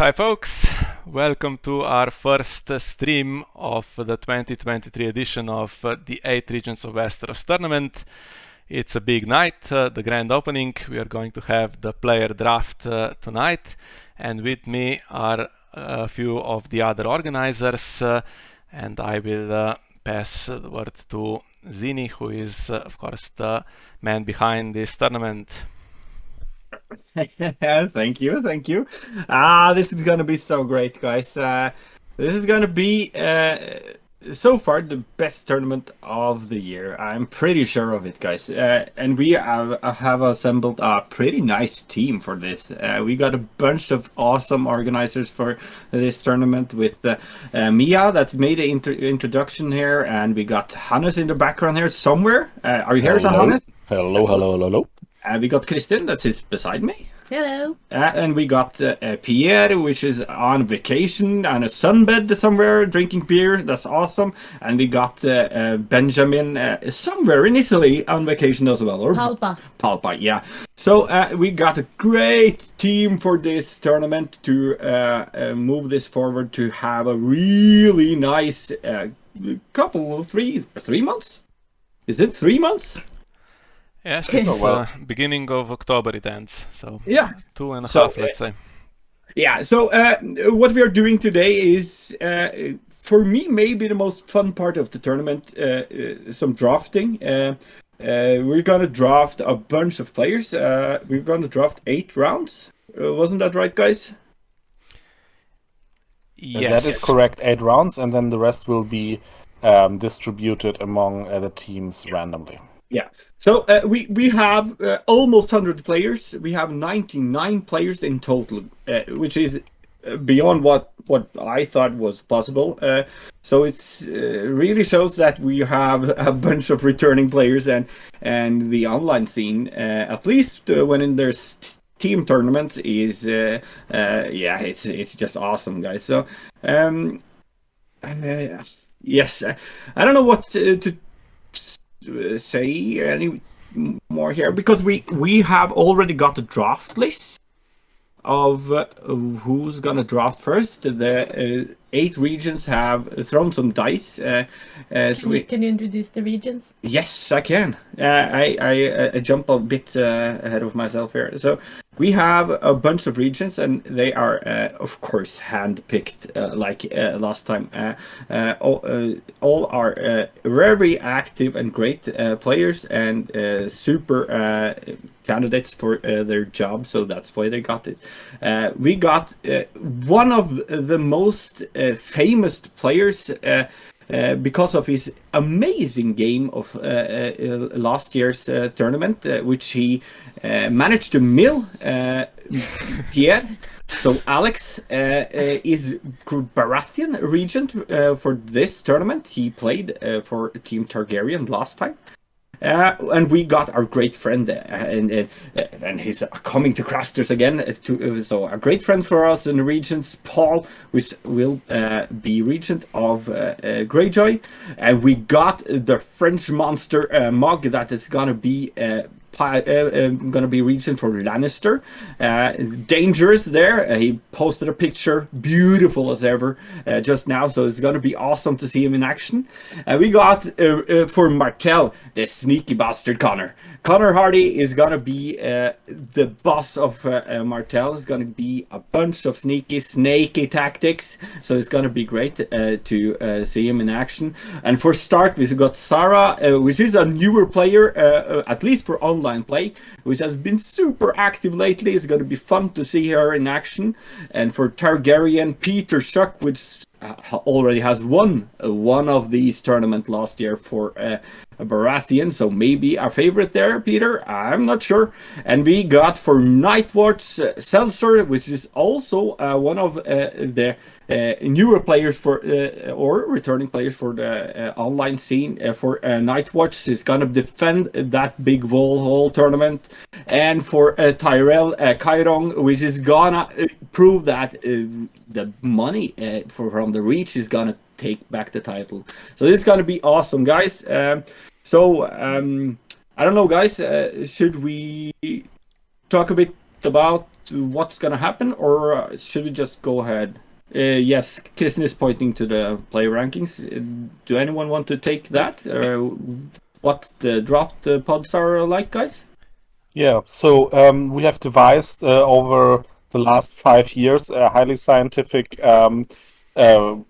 Hi folks, welcome to our first stream of the 2023 edition of the 8 Regents of Westeros tournament. It's a big night, the grand opening. We are going to have the player draft tonight, and with me are a few of the other organizers, and I will pass the word to Zinnie, who is of course the man behind this tournament. Thank you. This is gonna be so great, guys. This is gonna be so far the best tournament of the year. I'm pretty sure of it, guys. And we have assembled a pretty nice team for this. We got a bunch of awesome organizers for this tournament with Mia that made the introduction here, and we got Hannes in the background here somewhere. Are you here, Hannes? Hello. We got Kristin that sits beside me. Hello. And we got Pierre, which is on vacation on a sunbed somewhere, drinking beer. That's awesome. And we got Benjamin somewhere in Italy on vacation as well. Or Palpa, yeah. So we got a great team for this tournament to move this forward to have a really nice couple of 3 months. Is it 3 months? Yes, it's beginning of October it ends, so yeah, 2.5, let's say. Yeah, so what we are doing today is, for me, maybe the most fun part of the tournament, some drafting. We're going to draft a bunch of players. We're going to draft 8 rounds. Wasn't that right, guys? Yes. That is correct, 8 rounds, and then the rest will be distributed among the teams randomly. Yeah, so we have almost 100 players. We have 99 players in total, which is beyond what I thought was possible. So it's really shows that we have a bunch of returning players, and the online scene, at least when there's team tournaments, is it's just awesome, guys. So yes, I don't know what to say any more here, because we have already got a draft list of who's gonna draft first. The 8 regions have thrown some dice. Can you introduce the regions? Yes, I can. I jump a bit ahead of myself here. So we have a bunch of regions, and they are, of course, hand-picked like last time. All are very active and great players, and super candidates for their job, so that's why they got it. We got one of the most famous players because of his amazing game of last year's tournament, which he managed to mill Pierre. So Alex is Baratheon regent for this tournament. He played for Team Targaryen last time. And we got our great friend, and he's coming to Crasters again. So a great friend for us in the regions, Paul, which will be regent of Greyjoy. And we got the French monster, Mog, that is gonna be regent for Lannister. Dangerous there. He posted a picture, beautiful as ever, just now, so it's gonna be awesome to see him in action. We got for Martell, the sneaky bastard Connor Hardy is gonna be the boss of Martell. Is gonna be a bunch of snaky tactics, so it's gonna be great to see him in action. And for Stark, we got Sarah, which is a newer player, at least for online play, which has been super active lately. It's going to be fun to see her in action. And for Targaryen, Peter Shuck, which already has won one of these tournaments last year for Baratheon, so maybe our favorite there, Peter, I'm not sure. And we got for Nightwatch Seltzer, which is also one of the newer players for or returning players for the online scene. For Nightwatch is gonna defend that big wall tournament. And for Tyrell Chiron, which is gonna prove that the money from the Reach is gonna take back the title. So this is gonna be awesome, guys. I don't know, guys, should we talk a bit about what's gonna happen, or should we just go ahead? Yes, Kristen is pointing to the player rankings. Do anyone want to take that? What the draft pods are like, guys? Yeah, so we have devised over the last 5 years a highly scientific,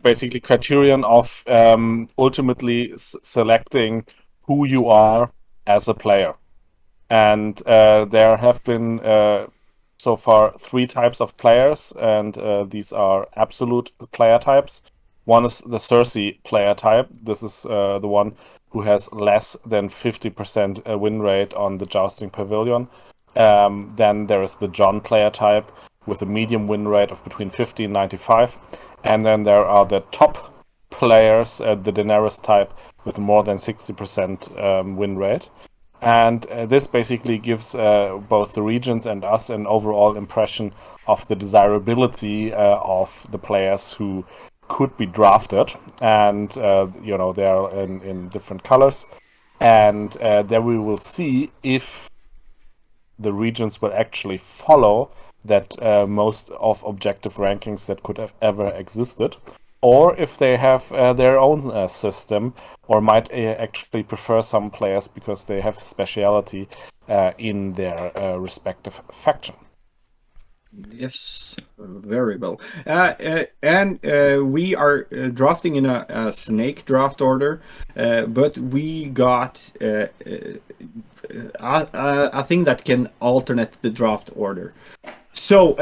basically criterion of ultimately selecting who you are as a player. And there have been so far 3 types of players, and these are absolute player types. One is the Cersei player type. This is the one who has less than 50% win rate on the Jousting Pavilion. Then there is the Jon player type with a medium win rate of between 50 and 95. And then there are the top players, the Daenerys type, with more than 60% win rate. And this basically gives both the Regents and us an overall impression of the desirability of the players who could be drafted. And, they are in different colors. And there we will see if the Regents will actually follow that most of objective rankings that could have ever existed, or if they have their own system, or might actually prefer some players because they have speciality in their respective faction. Yes, very well. And we are drafting in a snake draft order, but we got a thing that can alternate the draft order. So,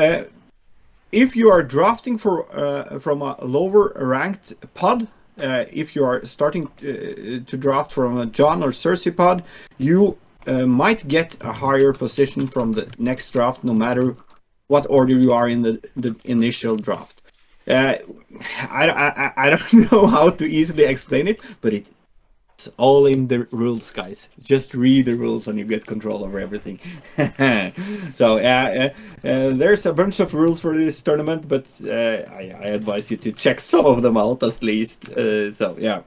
if you are drafting from a lower ranked pod, if you are starting to draft from a Jon or Cersei pod, you might get a higher position from the next draft, no matter what order you are in the initial draft. I don't know how to easily explain it, but it's all in the rules, guys. Just read the rules and you get control over everything. So there's a bunch of rules for this tournament, but I advise you to check some of them out at least. So yeah.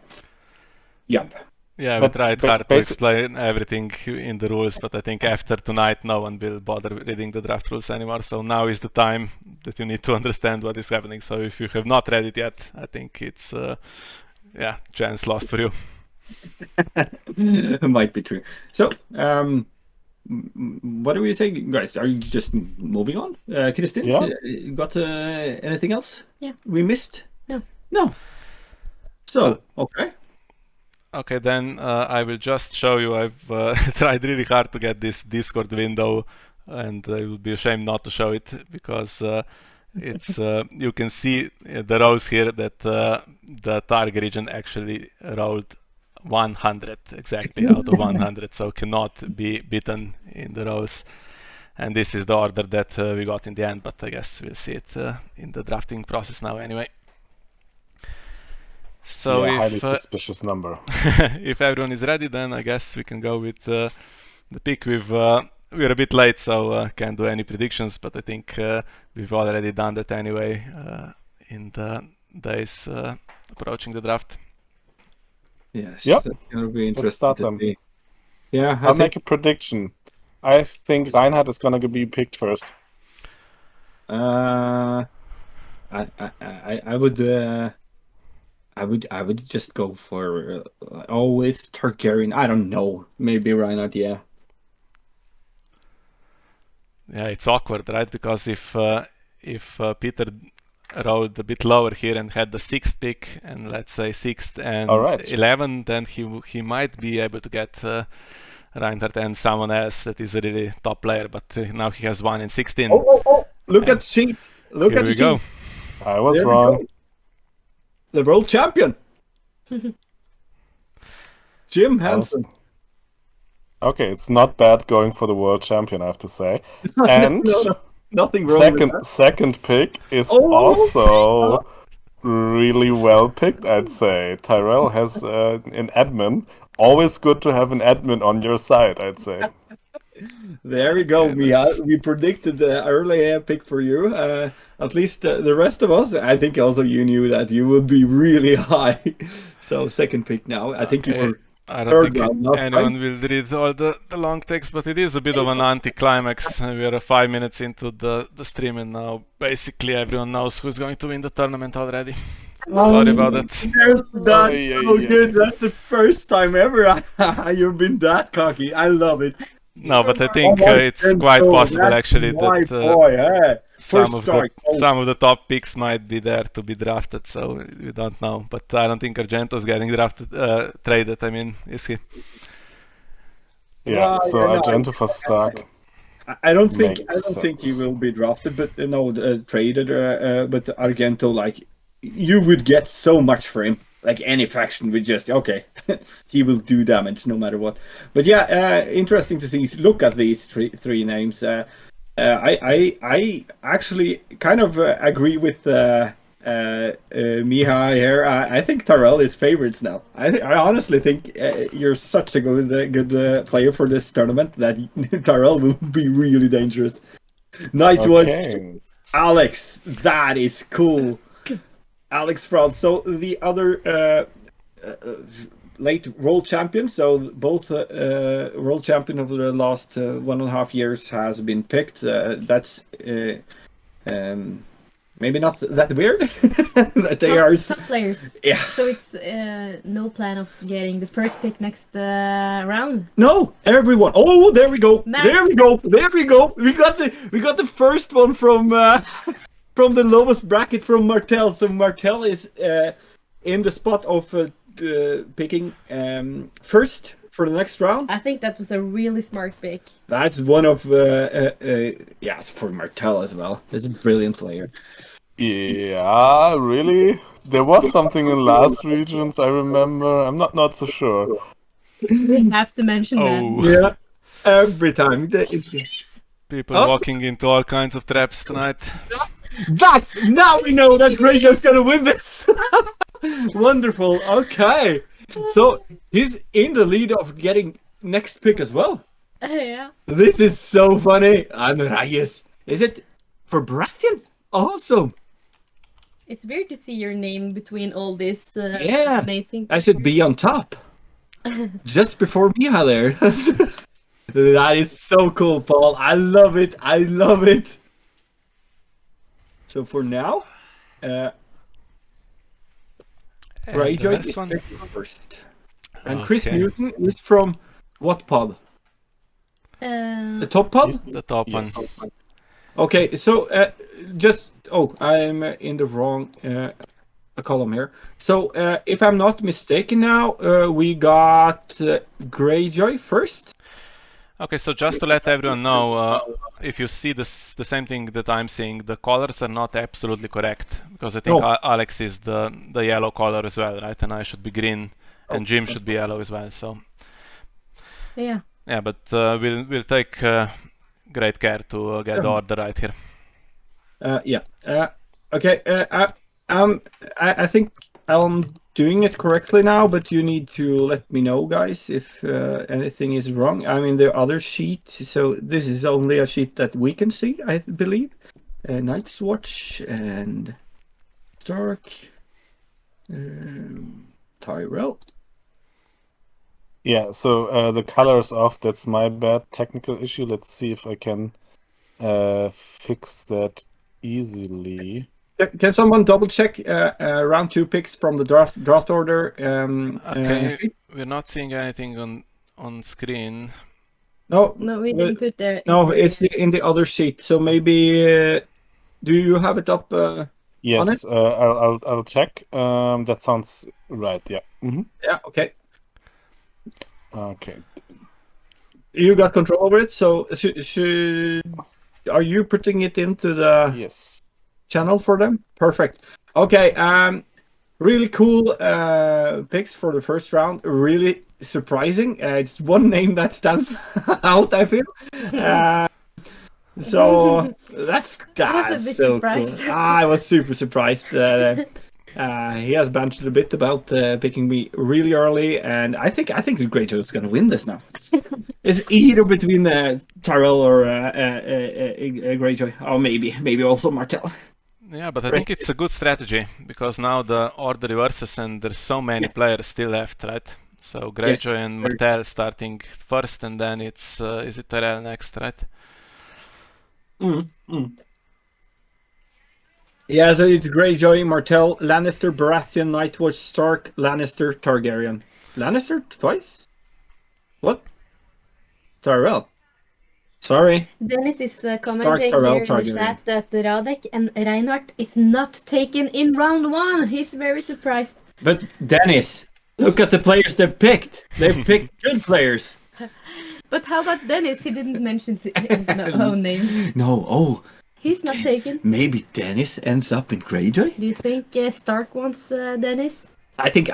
Yeah, we tried hard to explain everything in the rules, but I think after tonight no one will bother reading the draft rules anymore. So now is the time that you need to understand what is happening. So if you have not read it yet, I think it's chance lost for you. Might be true. So what do we say, guys? Are you just moving on? Kristin, got anything else? Yeah. We missed? No. So, okay. Okay, then I will just show you. I've tried really hard to get this Discord window, and it would be a shame not to show it, because it's you can see the rows here that the target region actually rolled 100 exactly out of 100, so cannot be beaten in the rows. And this is the order that we got in the end, but I guess we'll see it in the drafting process now anyway. So highly suspicious number. If everyone is ready, then I guess we can go with the pick. We're a bit late, so can't do any predictions, but I think we've already done that anyway in the days approaching the draft. Yes. Yep. That's gonna be interesting. Let's start them. Yeah, I'll make a prediction. I think Reinhard is gonna be picked first. I would just go for it's Targaryen. I don't know. Maybe Reinhardt. Yeah. Yeah, it's awkward, right? Because if Peter rolled a bit lower here and had the 6th pick, and let's say 6th and 11, then he might be able to get Reinhardt and someone else that is a really top player. But now he has 1 in 16. Oh! Look at the sheet. Look at the sheet. Here we go. I was wrong. The world champion, Jim Hansen. Okay, it's not bad going for the world champion, I have to say. And no, nothing wrong with that. Second pick is also really well picked, I'd say. Tyrell has an admin. Always good to have an admin on your side, I'd say. There we go, Mia. We predicted the early pick for you. At least the rest of us, I think also you knew that you would be really high. So second pick now. I think you were I don't Third think round, not anyone will read all the long text, but it is a bit of an anti-climax. We are 5 minutes into the stream, and now basically everyone knows who's going to win the tournament already. Sorry about that. That's so good. That's the first time ever you've been that cocky. I love it. No, but I think it's quite possible actually that some of the top picks might be there to be drafted, so we don't know. But I don't think Argento's getting traded. I mean, is he? Yeah, so Argento for Stark. I don't think he will be drafted, but traded. But Argento, like, you would get so much for him. Like any faction would just he will do damage no matter what. But yeah, interesting to see. Look at these three names. I actually kind of agree with Miha here. I think Tyrell is favorites now. I honestly think you're such a good player for this tournament that Tyrell will be really dangerous. Nice one, Alex. That is cool. Alex Fraud. So the other late world champion, so both world champion over the last 1.5 years has been picked. That's maybe not that weird that they are top players. Yeah. So it's no plan of getting the first pick next round. No, everyone. Oh, there we go. Matt. There we go. There we go. We got the first one from from the lowest bracket from Martel. So Martel is in the spot of picking first for the next round. I think that was a really smart pick. That's one of it's for Martel as well. He's a brilliant player. Yeah, really? There was something in last regions, I remember. I'm not so sure. We have to mention that. Yeah, every time. People walking into all kinds of traps tonight. Now we know that Greyjoy's gonna win this. Wonderful. Okay, so he's in the lead of getting next pick as well. Yeah. This is so funny. And Reyes. Is it for Baratheon? Awesome. It's weird to see your name between all this amazing. I should be on top. Just before Miha there. That is so cool, Paul. I love it. I love it. So for now, Greyjoy is picking first. And Chris Newton is from what pub? The top pub? The top one. Okay, so I'm in the wrong column here. So if I'm not mistaken now, we got Greyjoy first. Okay, so just to let everyone know, if you see the same thing that I'm seeing, the colors are not absolutely correct, because I think Alex is the yellow color as well, right? And I should be green, and Jim should be yellow as well. So yeah, but we'll take great care to get the order right here. Okay. I think I'm doing it correctly now, but you need to let me know, guys, if anything is wrong. I'm in the other sheet, so this is only a sheet that we can see, I believe. Night's Watch and Stark, Tyrell. Yeah, so the color is off. That's my bad technical issue. Let's see if I can fix that easily. Can someone double check round 2 picks from the draft order? Okay, we're not seeing anything on screen. No, we didn't put there. No, it's in the other sheet. So maybe do you have it up? Yes, on it? I'll check. That sounds right. Yeah. Mm-hmm. Yeah. Okay. Okay. You got control over it. So are you putting it into the channel for them? Perfect. Okay. Really cool picks for the first round. Really surprising. It's one name that stands out, I feel. So that's I was a bit so surprised. cool. I was super surprised. He has bantered a bit about picking me really early, and I think the Greyjoy is going to win this now. It's either between Tyrell or Greyjoy, or maybe also Martel. Yeah, but I think it's a good strategy, because now the order reverses and there's so many players still left, right? So Greyjoy and very- Martell starting first, and then it's is it Tyrell next, right? Yeah, so it's Greyjoy, Martell, Lannister, Baratheon, Nightwatch, Stark, Lannister, Targaryen. Lannister twice? What? Tyrell. Sorry. Dennis is Stark, commenting Tyrell, here in the Targaryen. chat that Radek and Reinhardt is not taken in round 1. He's very surprised. But Dennis, look at the players they've picked. They've picked good players. But how about Dennis? He didn't mention his own name. No, oh, He's not taken. maybe Dennis ends up in Greyjoy? Do you think Stark wants Dennis? I think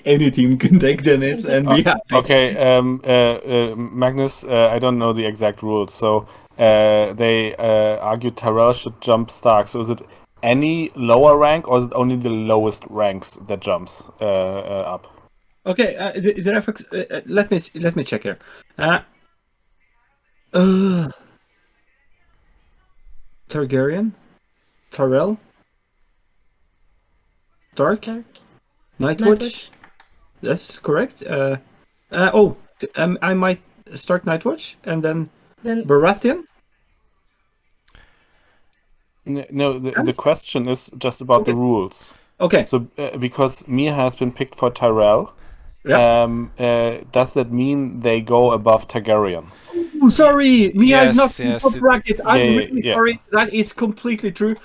any team can take Dennis and be happy. Okay, Magnus, I don't know the exact rules. So they argue Tyrell should jump Stark. So is it any lower rank, or is it only the lowest ranks that jumps up? Okay, did I let me check here. Targaryen, Tyrell, Stark, Stark. Nightwatch. That's correct. I might start Nightwatch and then Then Baratheon. No, the question is just about the rules. Okay. So because Mia has been picked for Tyrell, Yeah. does that mean they go above Targaryen? Oh, sorry, Mia is not in Yes, top bracket. I'm yeah, really yeah. sorry. That is completely true.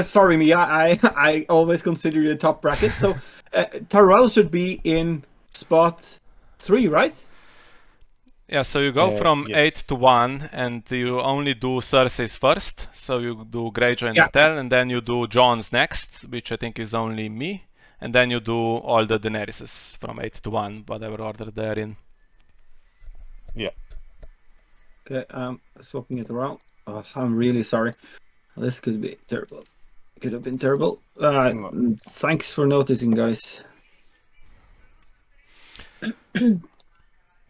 Sorry, Mia. I always consider you the top bracket. So Tyrell should be in spot 3, right? Yeah, so you go from yes. 8 to 1, and you only do Cersei's first. So you do Greyjoy and Yeah. Martell, and then you do Jon's next, which I think is only me. And then you do all the Daenerys's from 8 to 1, whatever order they're in. Yeah. Okay, swapping it around. Oh, I'm really sorry. This could be terrible. Could have been terrible. Thanks for noticing, guys.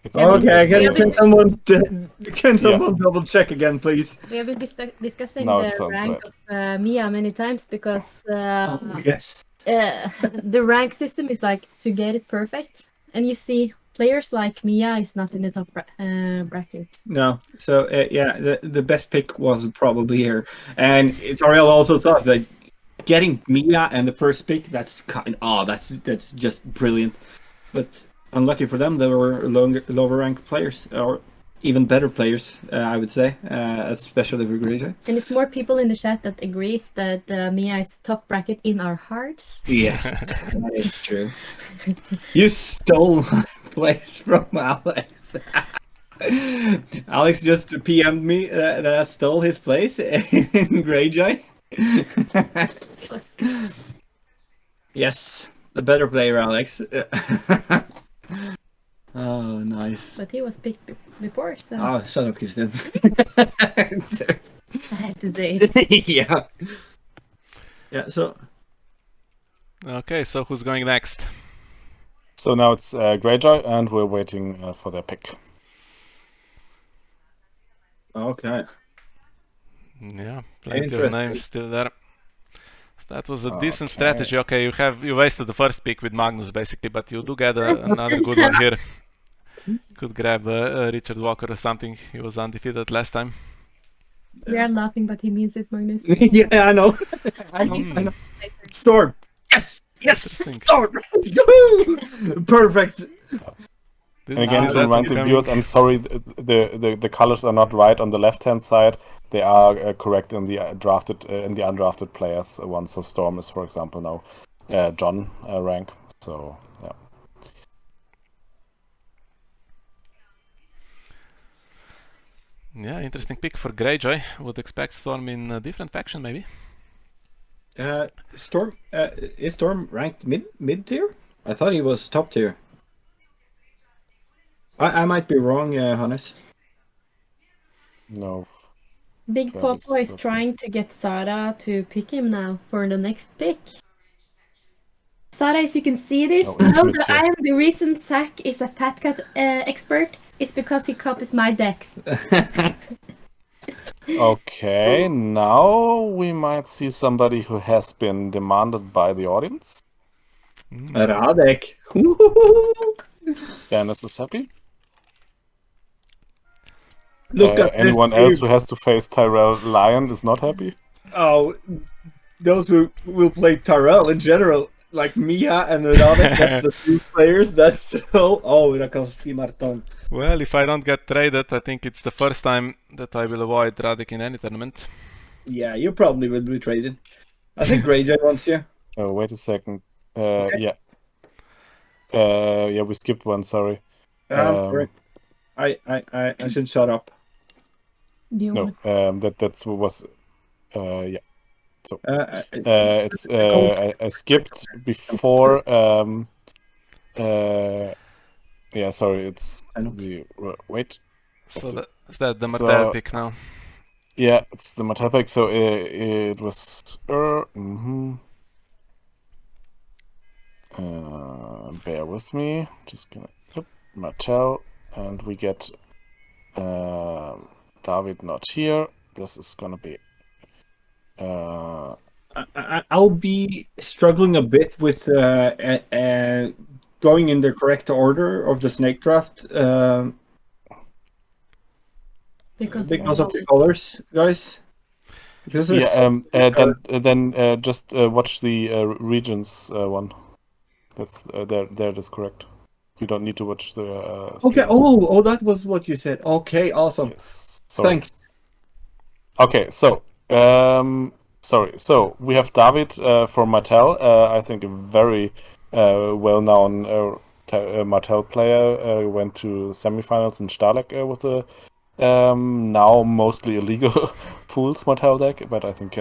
It's Okay, Yeah, can someone double check again, please? we have been discussing Now it the sounds rank right. of Mia many times because Yes. the rank system is like to get it perfect, and you see players like Mia is not in the top bracket. No. So yeah, the best pick was probably here, and Tariel also thought that getting Mia and the first pick, that's just brilliant. But unlucky for them, there were lower ranked players, or even better players, I would say, especially for Greyjoy. And it's more people in the chat that agrees that Mia is top bracket in our hearts. Yes, that is true. You stole my place from Alex. Alex just PM'd me that I stole his place in Greyjoy. Yes, the better player, Alex. Oh, nice. But he was picked before, so Oh, shut up, Christian. I had to say it. Yeah. Yeah, so... Okay, so who's going next? So now it's Greyjoy, and we're waiting for their pick. Okay. Yeah, plenty of Interesting. names still there. So that was a decent strategy. Okay, you wasted the first pick with Magnus basically, but you do get another good one here. Could grab Richard Walker or something. He was undefeated last time. We are laughing, but he means it, Magnus. Yeah, I know. I know. Storm. Yes! Yes! Interesting. Storm! Yoo-hoo! Perfect. And again, to that remind the coming. viewers, I'm sorry, the colors are not right on the left-hand side. They are correct in the undrafted players one. So Storm is, for example, now Jon rank. So yeah. Yeah, interesting pick for Greyjoy. Would expect Storm in a different faction maybe. Storm is Storm ranked mid tier? I thought he was top tier. I might be wrong, Hannes. No. Big Fairly Papa is certain. trying to get Sara to pick him now for the next pick. Sara, if you can see this, Oh, it's know me that too. I am the reason Zach is a Fat Cat expert. It's because he copies my decks. Okay, now we might see somebody who has been demanded by the audience. Radek. Dennis is happy. Look at Anyone this else team. who has to face Tyrell Lion is not happy. Oh, those who will play Tyrell in general, like Mia and Radek, that's the two players. That's so. Oh, Rakowski Marton. Well, if I don't get traded, I think it's the first time that I will avoid Radek in any tournament. Yeah, you probably will be traded. I think Greyjoy wants you. Oh, wait a second. Okay. Yeah. Yeah, we skipped one. Sorry. Sorry. I should shut up. Do you No. want? That's what was. Yeah. So I it's I skipped before. Yeah. Sorry. It's I know. the wait. So is that the So- Martel pick now? Yeah, it's the Mattel pick. So it was. Bear with me. Just gonna put Mattel, and we get David not here. This is gonna be. I'll be struggling a bit with going in the correct order of the snake draft Because of the colors, guys. Because Yeah. there's Then just watch the Regents one. That's there. It is correct. You don't need to watch the. okay. streams. Oh, that was what you said. Okay, awesome. Yes. Sorry. Thanks. Okay, so sorry. So we have David from Mattel. I think a very well-known Mattel player. Went to semifinals in Starlek with the now mostly illegal Fools Mattel deck, but I think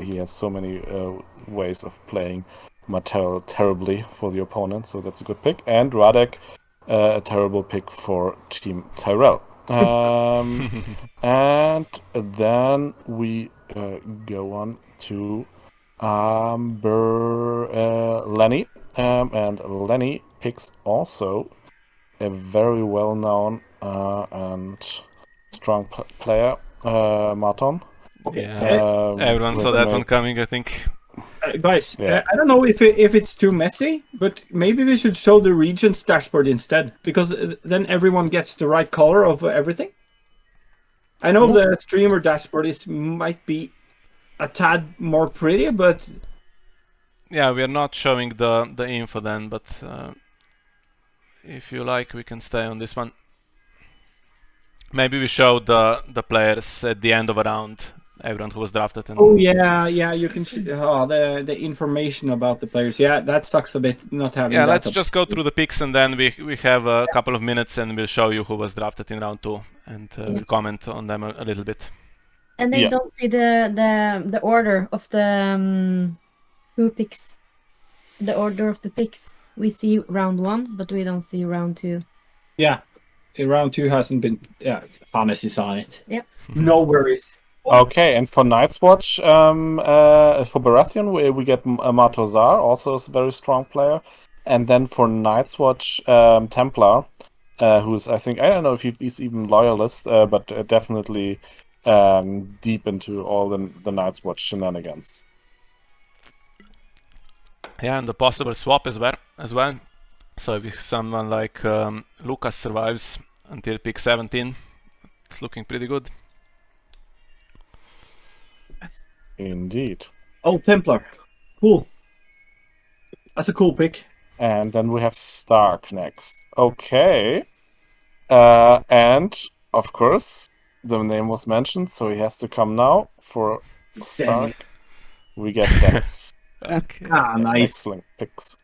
he has so many ways of playing Mattel terribly for the opponent, so that's a good pick. And Radek, a terrible pick for Team Tyrell. And then we go on to Lenny, and Lenny picks also a very well-known and strong player, Marton. Yeah, everyone who saw has that made- one coming, I think. Guys, Yeah. I don't know if it's too messy, but maybe we should show the Regents dashboard instead, because then everyone gets the right color of everything. I know the streamer dashboard might be a tad more pretty, but Yeah, we are not showing the info then, but if you like, we can stay on this one. Maybe we show the players at the end of a round, everyone who was drafted. And oh yeah, you can see the information about the players. Yeah, that sucks a bit not having. yeah, that let's up. just go through the picks and then we have a couple of minutes and we'll show you who was drafted in round 2 and we'll comment on them a little bit. And they Yeah. don't see the order of the who picks. The order of the picks. We see round 1, but we don't see round 2. Yeah, round 2 hasn't been. Yeah, Hannes is on it. Yep. No worries. Okay, and for Night's Watch, for Baratheon, we get Matozar, also a very strong player. And then for Night's Watch, Templar, who's, I think, I don't know if he's even loyalist, but definitely deep into all the Night's Watch shenanigans. Yeah, and the possible swap as well. So if someone like Lucas survives until pick 17, it's looking pretty good. Indeed. Oh, Templar, cool. That's a cool pick. And then we have Stark next. Okay. And, of course, the name was mentioned, so he has to come now for Stark. We get Dennis. Okay. Nice. Excellent picks.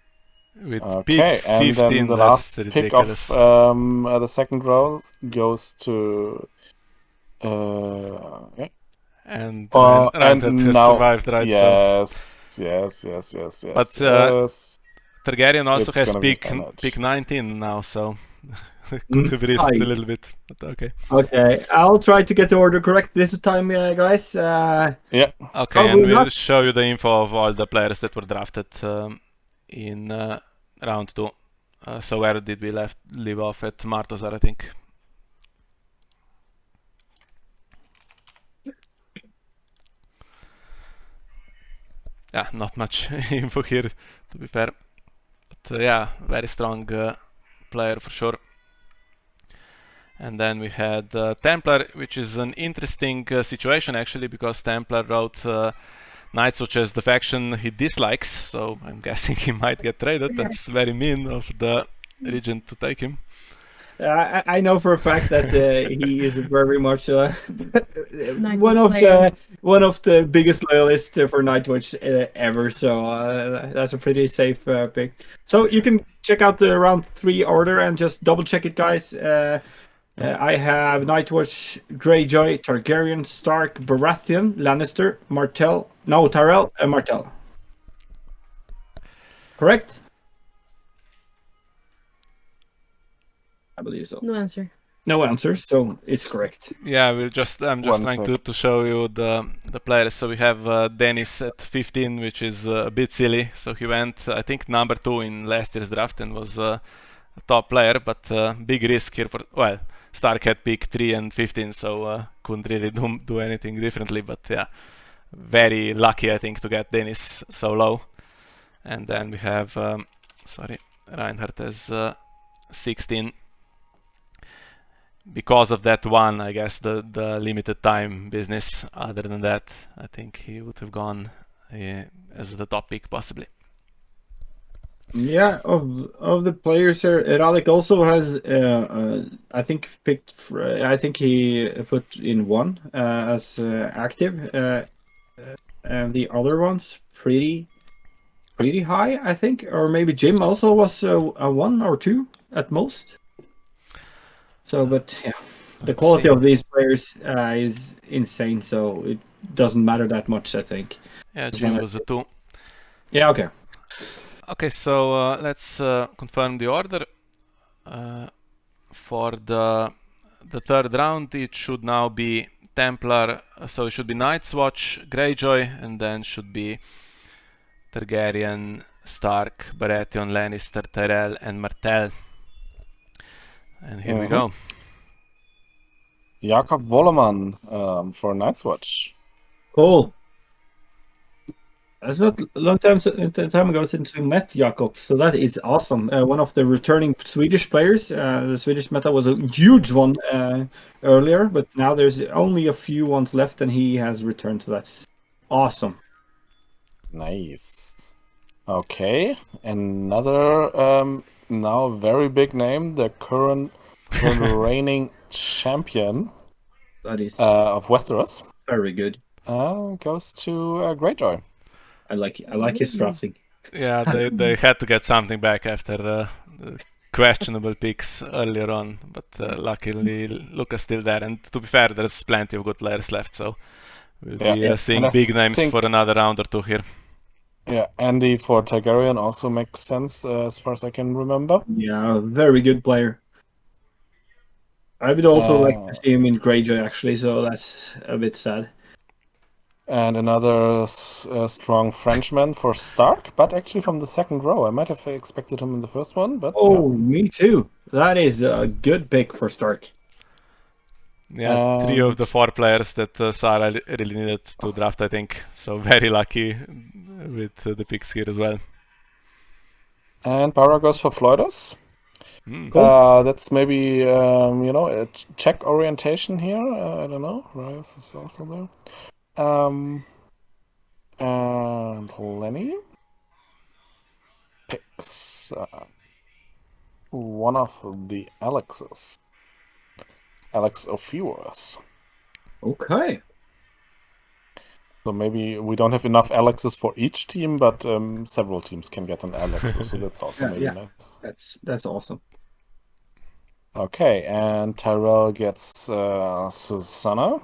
With Okay, pick and 15, then the that's last pick ridiculous. of the second row goes to yeah. And and that has now survived, right? So. yes. But yes. Targaryen also It's has gonna be pick honored. 19 now, so could have risked a little bit. But okay. Okay, I'll try to get the order correct this time, guys. Yeah. Okay, Probably and we'll not. show you the info of all the players that were drafted in round 2. So where did we leave off at Martozar, I think. Yeah, not much info here, to be fair. But yeah, very strong player for sure. And then we had Templar, which is an interesting situation actually, because Templar wrote Nightwatch as the faction he dislikes, so I'm guessing he might get traded. That's very mean of the Regent to take him. I know for a fact that he is very much Nightwatch one of the biggest loyalists for Nightwatch ever. So that's a pretty safe pick. So you can check out the round 3 order and just double check it, guys. I have Nightwatch, Greyjoy, Targaryen, Stark, Baratheon, Lannister, Tyrell, and Martell. Correct? I believe so. No answer. No answer, so it's correct. Yeah, I'm just One trying sec. to show you the players. So we have Dennis at 15, which is a bit silly. So he went, I think, number 2 in last year's draft and was a top player, but big risk here for, well, Stark had pick 3 and 15, so couldn't really do anything differently. But yeah, very lucky, I think, to get Dennis so low. And then we have, Reinhardt as 16. Because of that one, I guess, the limited time business. Other than that, I think he would have gone as the top pick possibly. Yeah, of the players here, Radek also has, I think I think he put in 1 as active, and the other ones pretty high, I think, or maybe Jim also was a 1 or 2 at most. So, but yeah, the quality of these players is insane, so it doesn't matter that much, I think. Yeah, Jim was a 2. Yeah, okay. Okay, so let's confirm the order. For the third round, it should now be Templar, so it should be Night's Watch, Greyjoy, and then should be Targaryen, Stark, Baratheon, Lannister, Tyrell, and Martell. And here we go. Jakob Wolleman for Night's Watch. Cool. That's not a long time ago since we met Jakob, so that is awesome. One of the returning Swedish players. The Swedish meta was a huge one earlier, but now there's only a few ones left, and he has returned, so that's awesome. Nice. Okay, another now very big name, the current reigning champion That is of Westeros very good. goes to Greyjoy. I like his drafting. Yeah, they had to get something back after the questionable picks earlier on, but luckily Luca's still there. And to be fair, there's plenty of good players left, so we'll be seeing big names for another round or 2 here. Yeah, Andy for Targaryen also makes sense as far as I can remember. Yeah, very good player. I would also like to see him in Greyjoy, actually, so that's a bit sad. And another strong Frenchman for Stark, but actually from the second row. I might have expected him in the first one, but me too. That is a good pick for Stark. Yeah, 3 of the 4 players that Sarah really needed to draft, I think. So very lucky with the picks here as well. And Barra goes for Floydus. Cool. That's maybe a Czech orientation here. I don't know. Rice is also there. And Lenny picks one of the Alexes. Alex of Feuerbart. Okay. So maybe we don't have enough Alexes for each team, but several teams can get an Alex, so that's also maybe nice. That's awesome. Okay, and Tyrell gets Susanna.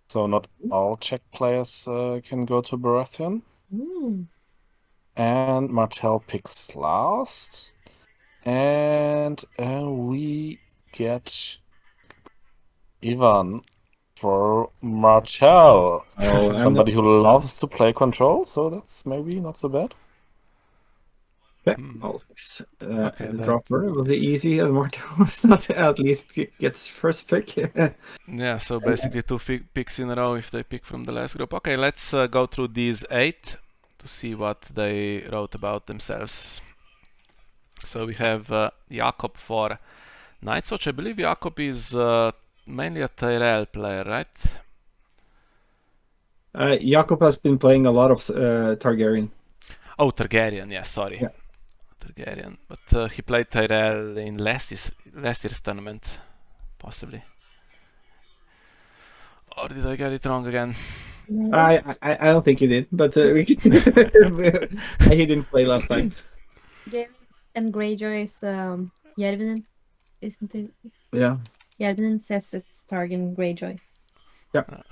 So not all Czech players can go to Baratheon. And Martell picks last. And we get Ivan for Martell. Oh, Somebody who loves to play control, so that's maybe not so bad. Yeah, the dropper was easy, and Martell was not at least gets first pick. Yeah, so basically 2 picks in a row if they pick from the last group. Okay, let's go through these 8 to see what they wrote about themselves. So we have Jakob for Night's Watch. I believe Jakob is mainly a Tyrell player, right? Jakob has been playing a lot of Targaryen. Oh, Targaryen, yeah, sorry. Yeah. Targaryen. But he played Tyrell in last year's tournament, possibly. Or did I get it wrong again? I don't think he did, but he didn't play last time. Gary and Greyjoy is Järvinen, isn't it? Yeah. Järvinen says it's Targaryen Greyjoy.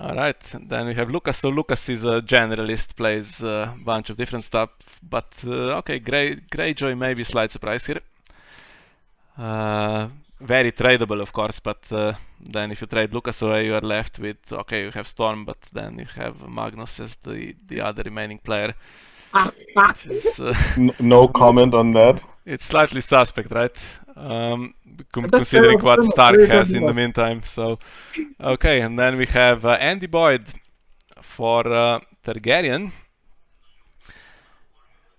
Alright, then we have Lucas. So Lucas is a generalist, plays a bunch of different stuff. But okay, Greyjoy may be slight surprise here. Very tradable, of course, but then if you trade Lucas away, you are left with, okay, you have Storm, but then you have Magnus as the other remaining player. Which is, No comment on that. it's slightly suspect, right? Considering what Stark has in the meantime. So, okay, and then we have Andy Boyd for Targaryen.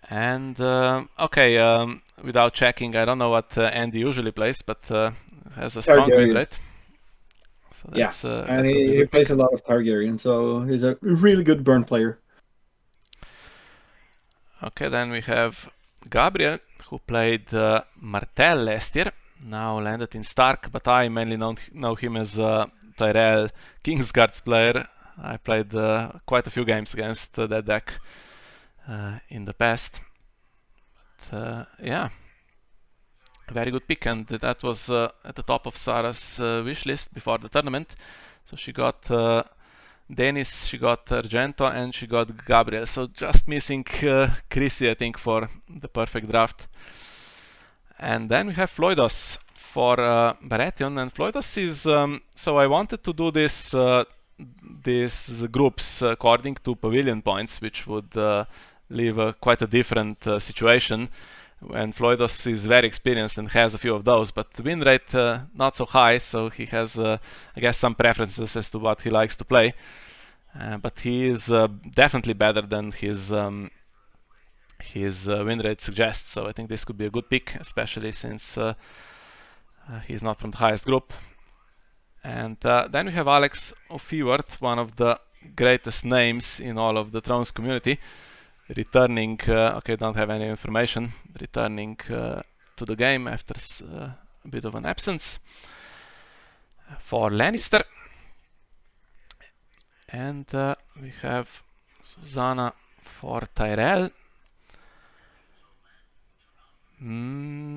And okay, without checking, I don't know what Andy usually plays, but has a strong win Targaryen. rate. So that's, and that could be a he good plays pick. a lot of Targaryen, so he's a really good burn player. Okay, then we have Gabriel, who played Martell last year, now landed in Stark, but I mainly know him as a Tyrell Kingsguards player. I played quite a few games against that deck in the past. But yeah, very good pick, and that was at the top of Sarah's wish list before the tournament. So she got Dennis, she got Argento, and she got Gabriel. So just missing Chrissy, I think, for the perfect draft. And then we have Floydos for Baratheon, and Floydos is so I wanted to do this these groups according to pavilion points, which would leave quite a different situation. And Floydos is very experienced and has a few of those, but the win rate not so high, so he has, I guess, some preferences as to what he likes to play. But he is definitely better than his win rate suggests, so I think this could be a good pick, especially since he's not from the highest group. And then we have Alex O'Fewart, one of the greatest names in all of the Thrones community, returning, okay, don't have any information, returning to the game after a bit of an absence for Lannister. And we have Susanna for Tyrell.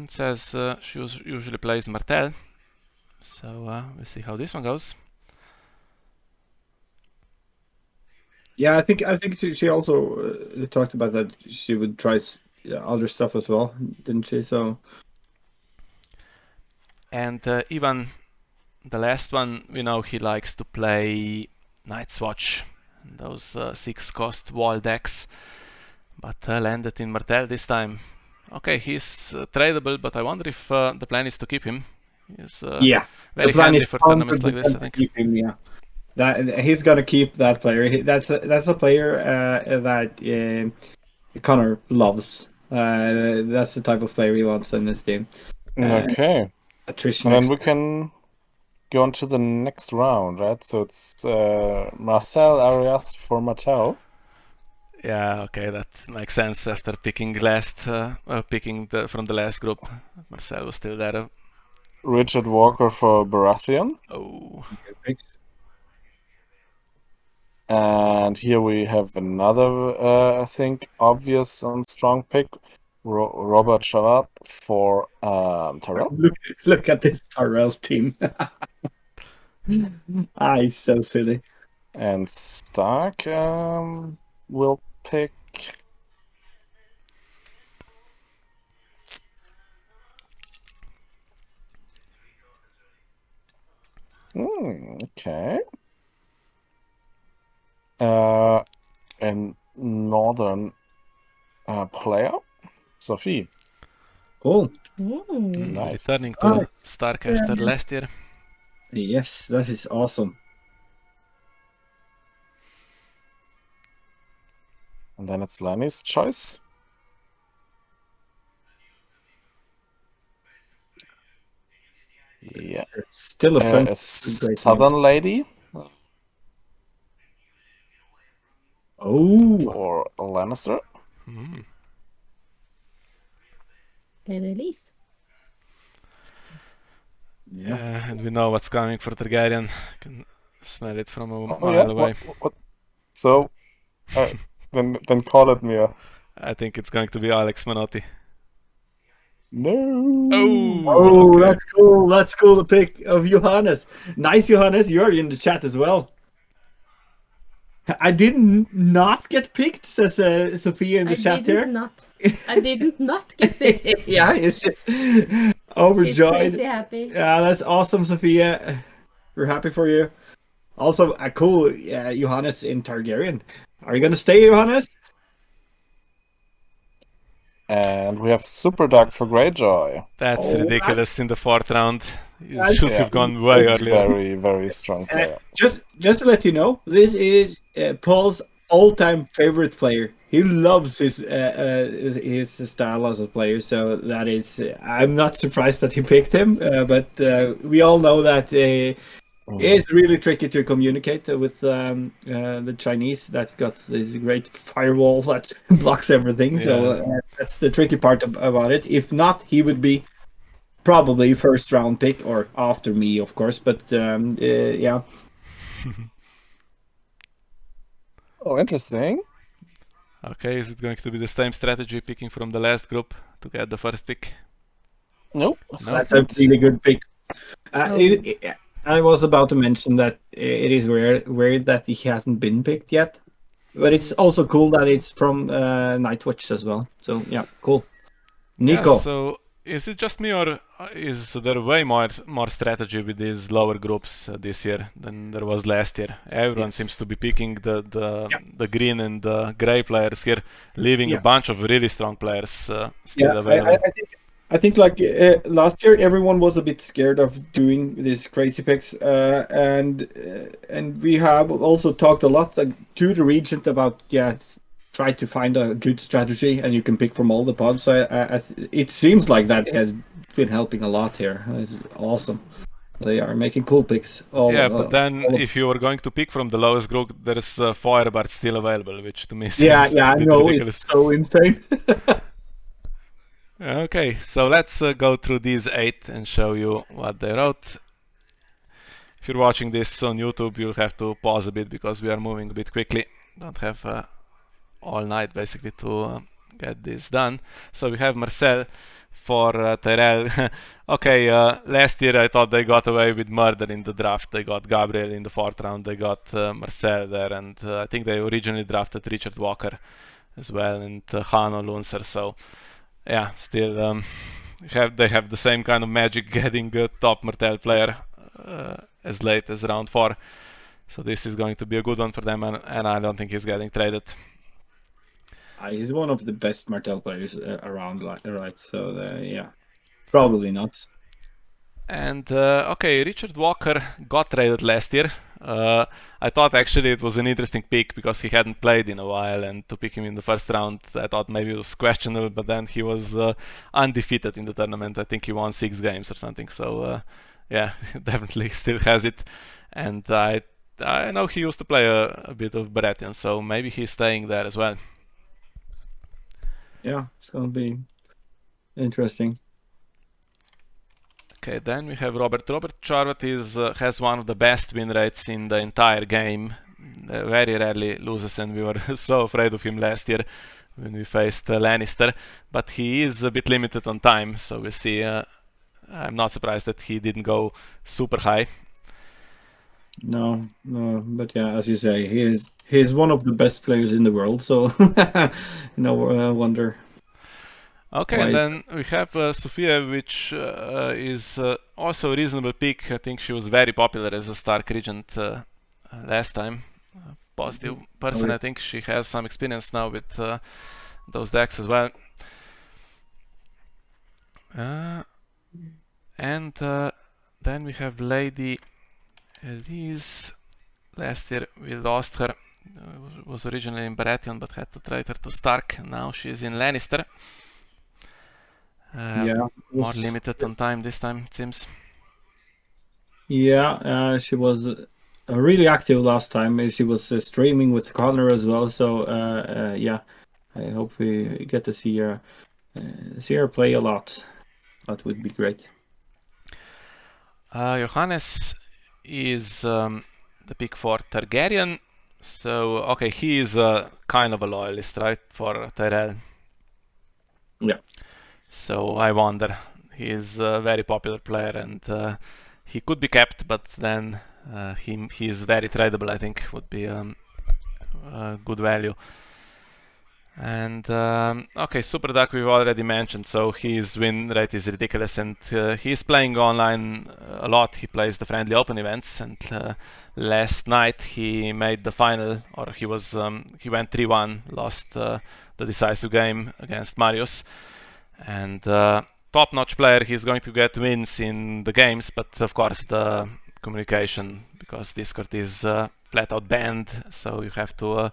Says she usually plays Martell, so we'll see how this one goes. Yeah, I think she also talked about that she would try other stuff as well, didn't she? So. And even the last one, we know he likes to play Night's Watch, those 6-cost wall decks, but landed in Martell this time. Okay, he's tradable, but I wonder if the plan is to keep him. He's very handy for tournaments like this, I think. Keep him, yeah. That he's gonna keep that player. That's a player that Connor loves. That's the type of player he wants in this game. Okay. Attrition. And then we can go on to the next round, right? So it's Marcel Arias for Mattel. Yeah, okay, that makes sense after picking from the last group. Marcel was still there. Richard Walker for Baratheon. Oh. And here we have another, I think, obvious and strong pick. Robert Chavat for Tyrell. Look at this Tyrell team. He's so silly. And Stark will pick. Okay. A northern player, Sophie. Cool. Nice. Returning to Stark after last year. Yes, that is awesome. And then it's Lenny's choice. Yeah. Still a bunch A of great southern names. lady Oh, for Lannister. Lady Elise. yeah. And we know what's coming for Targaryen. Can smell it from a Oh mile yeah. away. What? So, then call it Mia. I think it's going to be Alex Manotti. No. Oh, Oh, okay. that's cool. That's cool. The pick of Johannes. Nice, Johannes. You're in the chat as well. I didn't not get picked, says Sophia in the chat here. I didn't not get picked. Yeah, it's just She's overjoyed. crazy happy. Yeah, that's awesome, Sophia. We're happy for you. Also, a cool Johannes in Targaryen. Are you gonna stay, Johannes? And we have Super Dark for Greyjoy. That's Oh, ridiculous in the 4th round. You That's- should have gone way A earlier. very, very strong player. Just to let you know, this is Paul's all-time favorite player. He loves his style as a player, so that is. I'm not surprised that he picked him, but we all know that it's really tricky to communicate with the Chinese. That got this great firewall that blocks everything. So that's the tricky part about it. If not, he would be probably first round pick or after me, of course. But yeah. Oh, interesting. Okay, is it going to be the same strategy, picking from the last group to get the first pick? Nope. That's a really good pick. I was about to mention that it is weird that he hasn't been picked yet, but it's also cool that it's from Nightwatch as well. So yeah, cool. Nico. Yeah, so is it just me, or is there way more strategy with these lower groups this year than there was last year? Everyone seems to be picking the green and the gray players here, leaving a bunch of really strong players still available. I think like last year, everyone was a bit scared of doing these crazy picks, and we have also talked a lot to the Regent about try to find a good strategy, and you can pick from all the pods. So it seems like that has been helping a lot here. It's awesome. They are making cool picks. But then if you are going to pick from the lowest group, there's Feuerbart still available, which to me seems a bit ridiculous. It's so insane. Okay, so let's go through these 8 and show you what they wrote. If you're watching this on YouTube, you'll have to pause a bit because we are moving a bit quickly. Don't have all night basically to get this done. So we have Marcel for Tyrell. Okay, last year I thought they got away with murder in the draft. They got Gabriel in the 4th round, they got Marcel there, and I think they originally drafted Richard Walker as well, and Hanno Lunser. So yeah, still they have the same kind of magic getting a top Martell player as late as round 4. So this is going to be a good one for them, and I don't think he's getting traded. He's one of the best Martell players around, right? So yeah, probably not. And okay, Richard Walker got traded last year. I thought actually it was an interesting pick because he hadn't played in a while, and to pick him in the 1st round, I thought maybe it was questionable, but then he was undefeated in the tournament. I think he won 6 games or something. So yeah, definitely still has it. And I know he used to play a bit of Baratheon, so maybe he's staying there as well. Yeah, it's gonna be interesting. Okay, then we have Robert. Robert Charvat has one of the best win rates in the entire game. Very rarely loses, and we were so afraid of him last year when we faced Lannister. But he is a bit limited on time, so we'll see. I'm not surprised that he didn't go super high. No, but yeah, as you say, he's one of the best players in the world, so no wonder. Okay, and then we have Sophia, which is also a reasonable pick. I think she was very popular as a Stark Regent last time. Positive person. I think she has some experience now with those decks as well. And then we have Lady Elise. Last year we lost her. Was originally in Baratheon, but had to trade her to Stark. Now she's in Lannister. More limited on time this time, it seems. Yeah, she was really active last time. She was streaming with Connor as well. So yeah, I hope we get to see her play a lot. That would be great. Johannes is the pick for Targaryen. So, okay, he is kind of a loyalist, right, for Tyrell. Yeah. So I wonder. He is a very popular player, and he could be kept, but then he is very tradable. I think would be a good value. And okay, Super Duck we've already mentioned, so his win rate is ridiculous, and he's playing online a lot. He plays the friendly open events, and last night he made the final, or he went 3-1, lost the decisive game against Marius, and top-notch player. He's going to get wins in the games, but of course the communication, because Discord is flat out banned, so you have to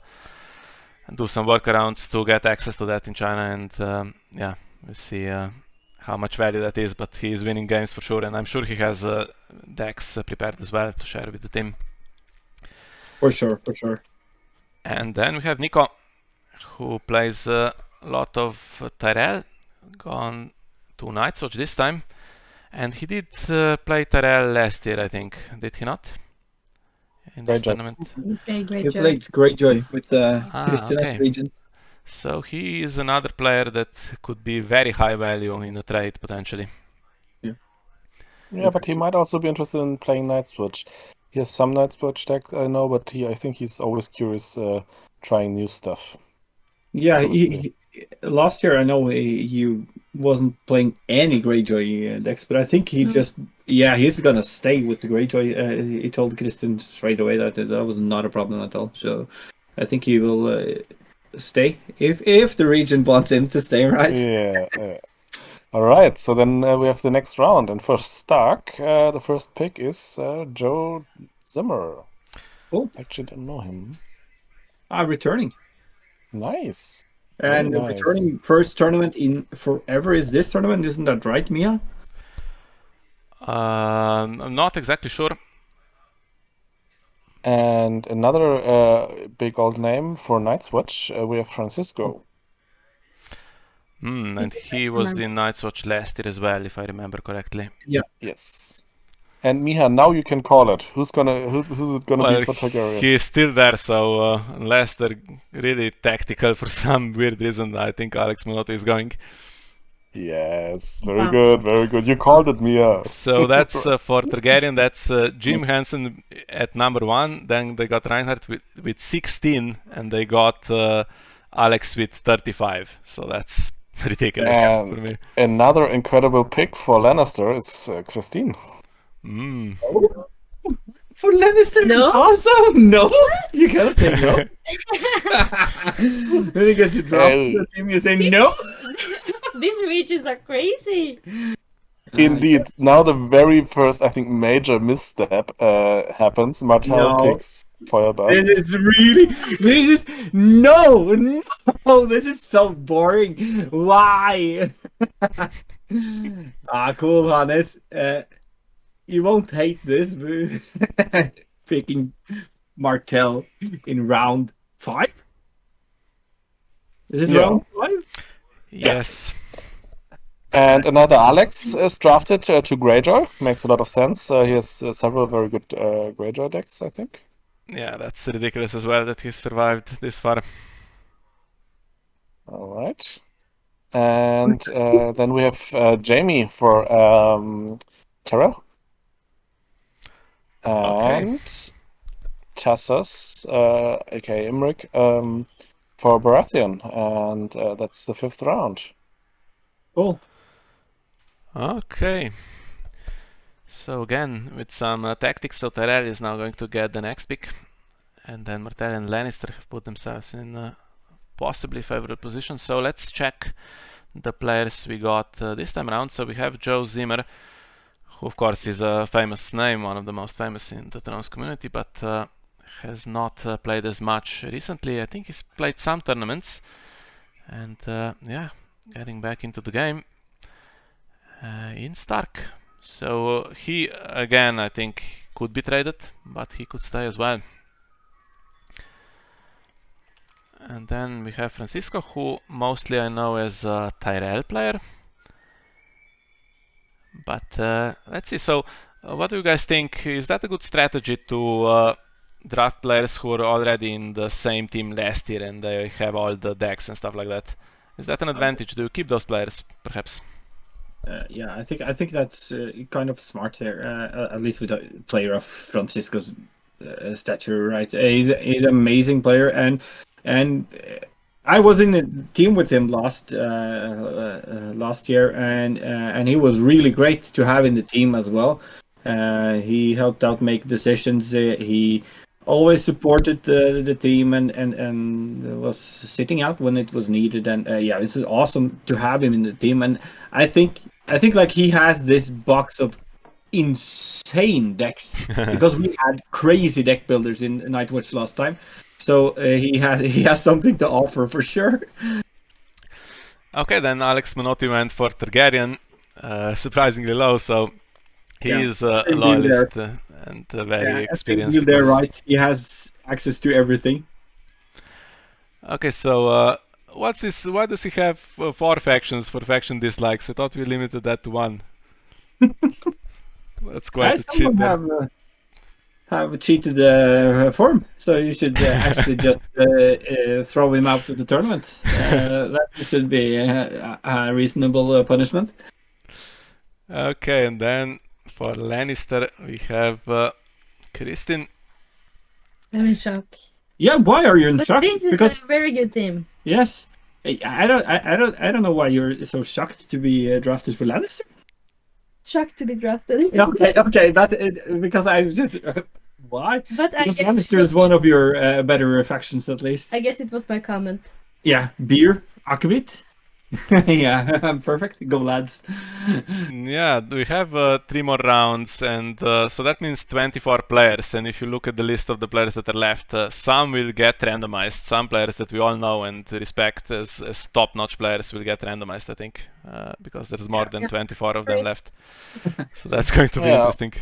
do some workarounds to get access to that in China, and yeah, we'll see how much value that is, but he's winning games for sure, and I'm sure he has decks prepared as well to share with the team. For sure, for sure. And then we have Nico, who plays a lot of Tyrell, gone to Night's Watch this time, and he did play Tyrell last year, I think, did he not? In this tournament. You play He played Greyjoy with Christian okay. Regent. So he is another player that could be very high value in a trade potentially. Yeah, but he might also be interested in playing Night's Watch. He has some Night's Watch deck, I know, but I think he's always curious trying new stuff. Yeah, So let's see. last year I know he wasn't playing any Greyjoy decks, but I think he he's gonna stay with the Greyjoy. He told Christian straight away that was not a problem at all. So I think he will stay if the Regent wants him to stay, right? Yeah. All right, so then we have the next round, and for Stark, the first pick is Joe Zimmer. Cool. Actually, don't know him. Returning. Nice. And Very nice. returning first tournament in forever is this tournament, isn't that right, Mia? I'm not exactly sure. And another big old name for Night's Watch, we have Francisco. And he was in Night's Watch last year as well, if I remember correctly. Yeah. Yes. And Miha, now you can call it. Who's it gonna be for Targaryen? He is still there, so unless they're really tactical for some weird reason, I think Alex Minotti is going. Yes, very good, very good. You called it, Mia. So that's for Targaryen, that's Jim Hansen at number 1, then they got Reinhardt with 16, and they got Alex with 35, so that's ridiculous for me. Another incredible pick for Lannister is Christine. For Lannister? No. Awesome! No? You cannot say no. When you get to drop the team, you say no? These regions are crazy. Indeed. Now the very first, I think, major misstep happens. Martel picks Feuerbart. This is no, this is so boring. Why? Cool, Hannes. You won't hate this, picking Martel in round 5. Is it round 5? Yes. And another Alex is drafted to Greyjoy. Makes a lot of sense. He has several very good Greyjoy decks, I think. Yeah, that's ridiculous as well that he survived this far. All right. And then we have Jamie for Terrell. And Tassos, aka Imric, for Baratheon. And that's the 5th round. Cool. Okay. So again, with some tactics, so Tyrell is now going to get the next pick. And then Martell and Lannister have put themselves in possibly favorable position. So let's check the players we got this time around. So we have Joe Zimmer, who of course is a famous name, one of the most famous in the Thrones community, but has not played as much recently. I think he's played some tournaments, and yeah, getting back into the game in Stark. So he, again, I think could be traded, but he could stay as well. And then we have Francisco, who mostly I know as a Tyrell player. But let's see. So, what do you guys think? Is that a good strategy to draft players who are already in the same team last year and they have all the decks and stuff like that? Is that an advantage? Do you keep those players, perhaps? Yeah, I think that's kind of smart here. At least with a player of Francisco's stature, right? He's an amazing player, and I was in a team with him last year, and he was really great to have in the team as well. He helped out make decisions. He always supported the team and was sitting out when it was needed. And yeah, it's awesome to have him in the team. And I think like he has this box of insane decks because we had crazy deck builders in Nightwatch last time. So he has something to offer for sure. Okay, then Alex Manotti went for Targaryen, surprisingly low, so he is a loyalist and very experienced. There, right? He has access to everything. Okay, so what's this? Why does he have 4 factions for faction dislikes? I thought we limited that to 1. That's quite a cheat. Have cheated form, so you should actually just throw him out of the tournament. That should be a reasonable punishment. Okay, and then for Lannister we have Kristin. I'm in shock. Yeah, why are you in But shock? this is a very good team. Yes, I don't know why you're so shocked to be drafted for Lannister. Shocked to be drafted. Okay, because I just why? But because Lannister is one of your better factions, at least. I guess it was my comment. Yeah, beer, akavit. Yeah, perfect. Go lads. Yeah, we have 3 more rounds, and so that means 24 players. And if you look at the list of the players that are left, some will get randomized. Some players that we all know and respect as top-notch players will get randomized, I think, because there's more than 24 of them left. So that's going to be interesting.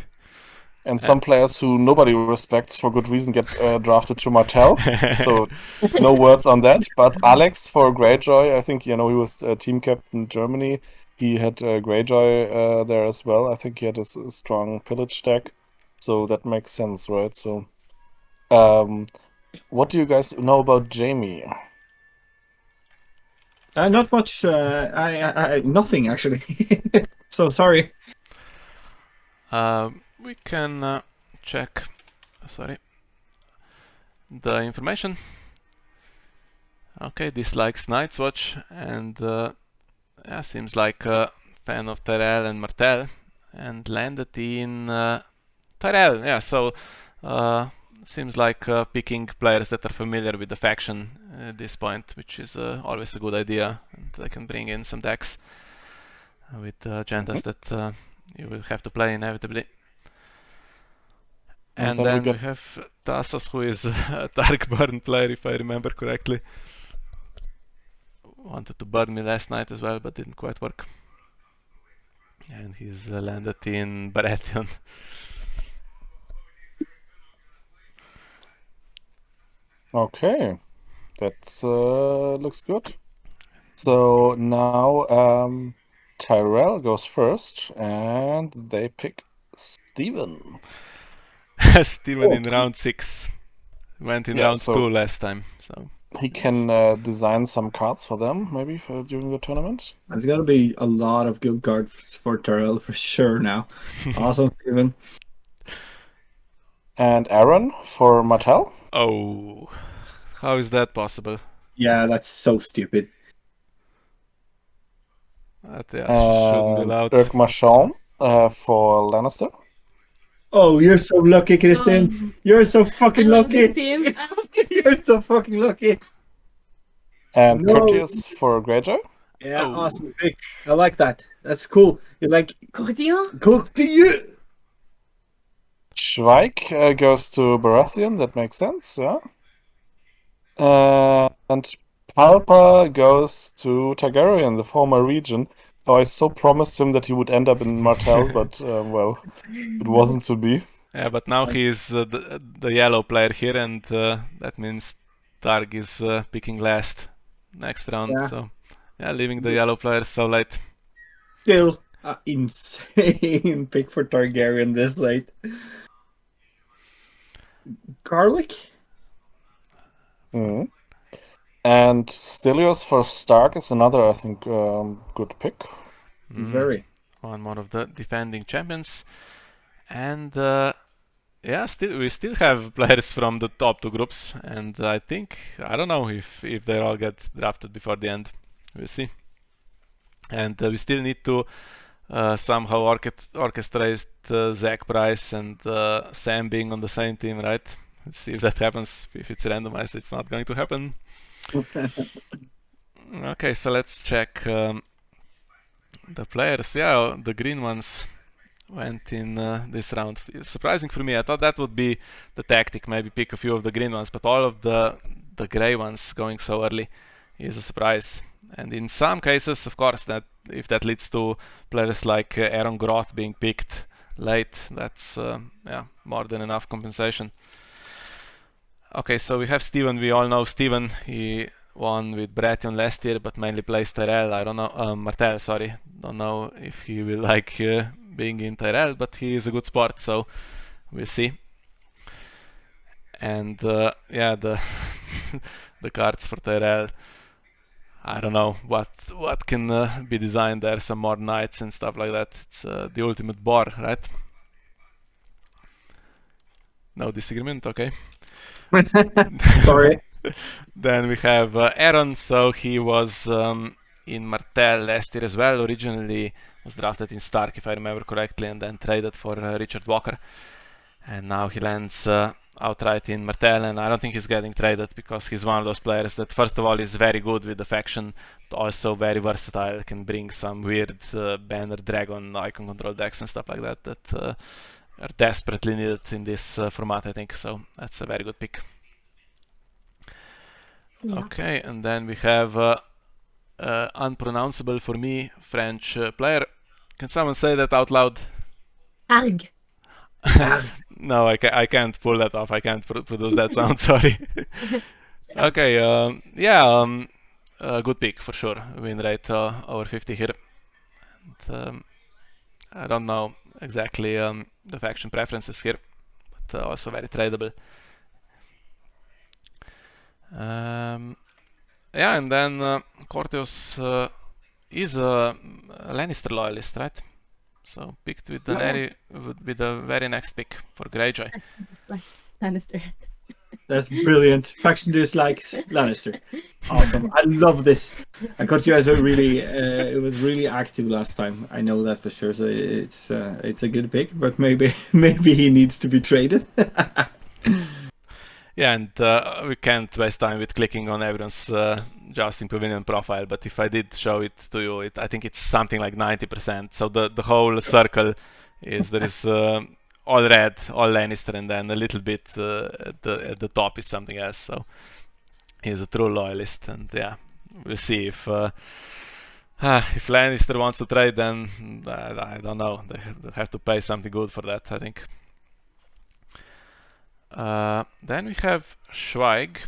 And some players who nobody respects for good reason get drafted to Martell. So no words on that. But Alex for Greyjoy, I think, he was team captain in Germany. He had Greyjoy there as well. I think he had a strong pillage deck. So that makes sense, right? So what do you guys know about Jamie? Not much. I nothing actually. So sorry. We can check, the information. Okay, dislikes Night's Watch, and seems like a fan of Tyrell and Martell, and landed in Tyrell. Yeah, so seems like picking players that are familiar with the faction at this point, which is always a good idea, and they can bring in some decks with agendas that you will have to play inevitably. And then we have Tassos, who is a Darkburn player, if I remember correctly. Wanted to burn me last night as well, but didn't quite work. And he's landed in Baratheon. Okay, that looks good. So now Tyrell goes first, and they pick Steven. Steven in round 6. Went in round 2 last time. So he can design some cards for them, maybe during the tournament. There's gonna be a lot of good cards for Tyrell for sure now. Awesome, Steven. And Aaron for Martell. Oh, how is that possible? Yeah, that's so stupid. That shouldn't be allowed. Dirk Marchand for Lannister. Oh, you're so lucky, Kristin. You're so fucking lucky. You're so fucking lucky. And Curtius for Greyjoy. Yeah, awesome pick. I like that. That's cool. You like Courtier? Schweik goes to Baratheon. That makes sense, yeah. And Palpa goes to Targaryen, the former regent. Oh, I so promised him that he would end up in Martell, but well, it wasn't to be. Yeah, but now he's the yellow player here, and that means Targ is picking last next round. Yeah. So yeah, leaving the yellow players so late. Still insane pick for Targaryen this late. Garlic? Mhm. And Stelios for Stark is another, I think, good pick. Very. One more of the defending champions, and yeah, we still have players from the top two groups, and I think I don't know if they all get drafted before the end. We'll see. And we still need to somehow orchestrate Zach Price and Sam being on the same team, right? Let's see if that happens. If it's randomized, it's not going to happen. Okay, so let's check the players. Yeah, the green ones went in this round. Surprising for me. I thought that would be the tactic, maybe pick a few of the green ones, but all of the gray ones going so early is a surprise. And in some cases, of course, that if that leads to players like Aaron Groth being picked late, that's yeah, more than enough compensation. Okay, so we have Steven. We all know Steven. He won with Baratheon last year, but mainly plays Tyrell. I don't know, Martell, sorry. Don't know if he will like being in Tyrell, but he is a good sport, so we'll see. And yeah, the the cards for Tyrell, I don't know what can be designed there. Some more knights and stuff like that. It's the ultimate boar, right? No disagreement, okay. Sorry. Then we have Aaron. So he was in Martell last year as well. Originally was drafted in Stark, if I remember correctly, and then traded for Richard Walker. And now he lands outright in Martell, and I don't think he's getting traded because he's one of those players that, first of all, is very good with the faction, but also very versatile, can bring some weird banner, dragon, icon control decks and stuff like that that are desperately needed in this format, I think. So that's a very good pick. Yeah. Okay, and then we have unpronounceable for me French player. Can someone say that out loud? Arg. No, I can't pull that off. I can't produce that sound. Sorry. Okay. Yeah. Good pick for sure. Win rate over 50 here. And, I don't know exactly the faction preferences here, but also very tradable. Yeah, and then Corteus is a Lannister loyalist, right? So picked with the very next pick for Greyjoy. It's nice. Lannister. That's brilliant. Faction dislikes Lannister. Awesome. I love this. I thought you guys are really it was really active last time. I know that for sure. So it's a good pick, but maybe he needs to be traded. Yeah, and we can't waste time with clicking on everyone's Jousting Pavilion profile, but if I did show it to you, I think it's something like 90%. So the whole circle is there is all red, all Lannister, and then a little bit at the top is something else. So he's a true loyalist, and yeah, we'll see if Lannister wants to trade, then I don't know. They have to pay something good for that, I think. Then we have Schweig,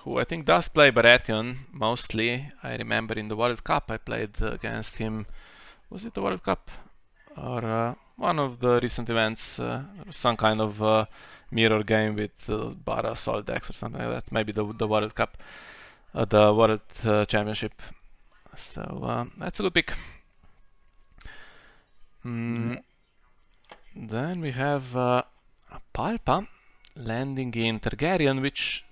who I think does play Baratheon mostly. I remember in the World Cup I played against him. Was it the World Cup? Or one of the recent events? Some kind of mirror game with Bara Assault decks or something like that. Maybe the World Cup, the World Championship. So that's a good pick. Then we have Palpa landing in Targaryen, which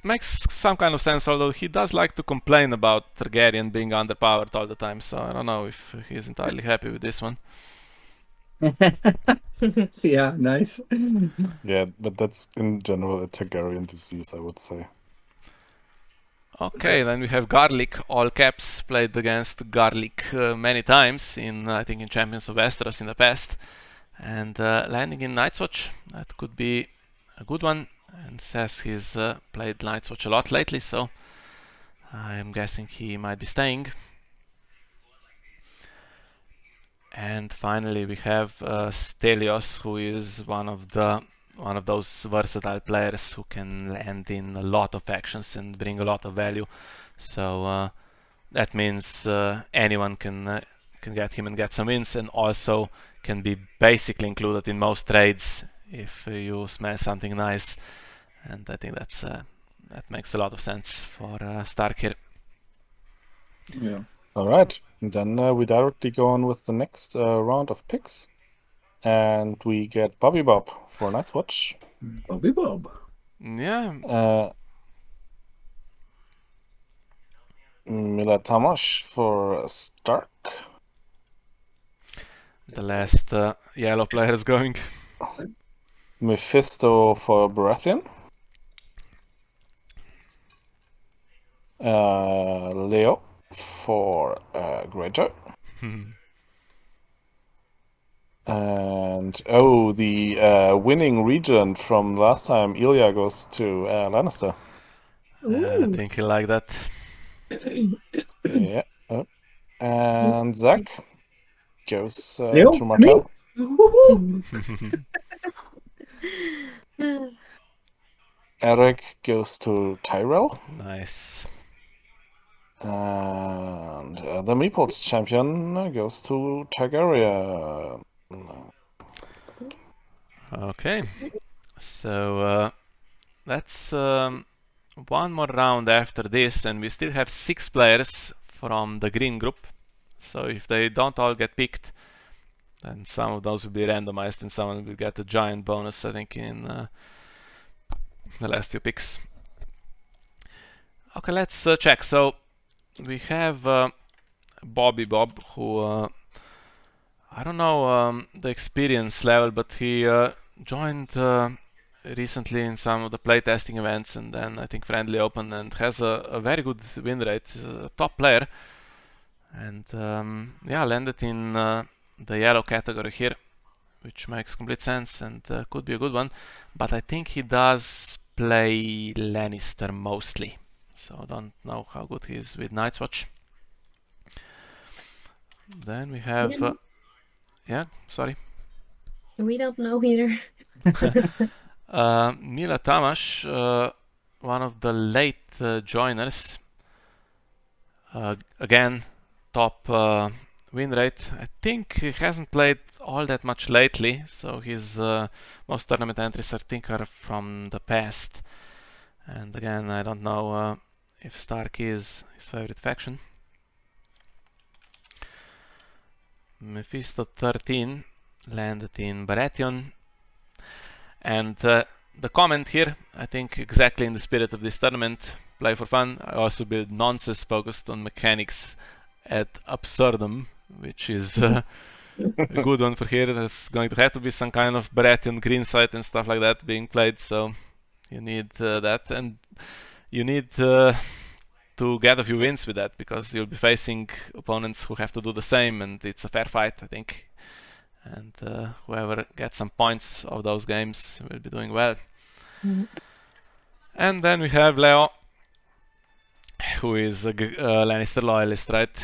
makes some kind of sense, although he does like to complain about Targaryen being underpowered all the time, so I don't know if he's entirely happy with this one. Yeah, nice. Yeah, but that's in general a Targaryen disease, I would say. Okay, then we have Garlic, all caps, played against Garlic many times I think in Champions of Westeros in the past, and landing in Night's Watch. That could be a good one, and says he's played Night's Watch a lot lately, so I'm guessing he might be staying. And finally, we have Stelios, who is one of those versatile players who can land in a lot of actions and bring a lot of value. So that means anyone can get him and get some wins, and also can be basically included in most trades if you smell something nice. And I think that makes a lot of sense for Stark here. Yeah. All right, then we directly go on with the next round of picks, and we get Bobby Bob for Night's Watch. Bobby Bob. Yeah. Mila Tamash for Stark. The last yellow player is going. Mephisto for Baratheon. Leo for Greyjoy. And the winning regent from last time, Ilya, goes to Lannister. Ooh. I think you like that. Yeah. And Zach goes Leo, to Martell. Eric goes to Tyrell. Nice. And the Meeples champion goes to Targaryen. Okay. So that's one more round after this, and we still have 6 players from the green group. So if they don't all get picked, then some of those will be randomized and someone will get a giant bonus, I think, in the last few picks. Okay, let's check. So we have Bobby Bob, who I don't know the experience level, but he joined recently in some of the playtesting events, and then I think Friendly Open, and has a very good win rate, a top player, and yeah, landed in the yellow category here, which makes complete sense and could be a good one. But I think he does play Lannister mostly, so I don't know how good he is with Night's Watch. Then we have yeah, sorry. We don't know either. Mila Tamash, one of the late joiners. Again, top win rate. I think he hasn't played all that much lately, so his most tournament entries I think are from the past. And again, I don't know if Stark is his favorite faction. Mephisto 13 landed in Baratheon. And the comment here, I think exactly in the spirit of this tournament, play for fun. I also build nonsense focused on mechanics at absurdum, which is a good one for here. There's going to have to be some kind of Baratheon green site and stuff like that being played, so you need that, and you need to get a few wins with that, because you'll be facing opponents who have to do the same, and it's a fair fight, I think. And whoever gets some points of those games will be doing well. Mhm. And then we have Leo, who is a Lannister loyalist, right?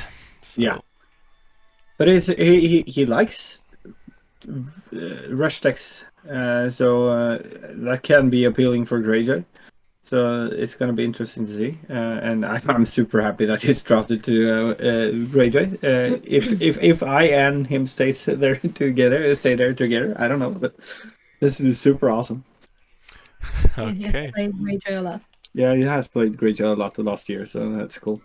So, Yeah. But he likes rush decks, so that can be appealing for Greyjoy. So it's going to be interesting to see, and I'm super happy that he's drafted to Greyjoy. If I and him stay there together, I don't know, but this is super awesome. Yeah, he has okay. played Greyjoy a lot. Yeah, he has played Greyjoy a lot the last year, so that's cool.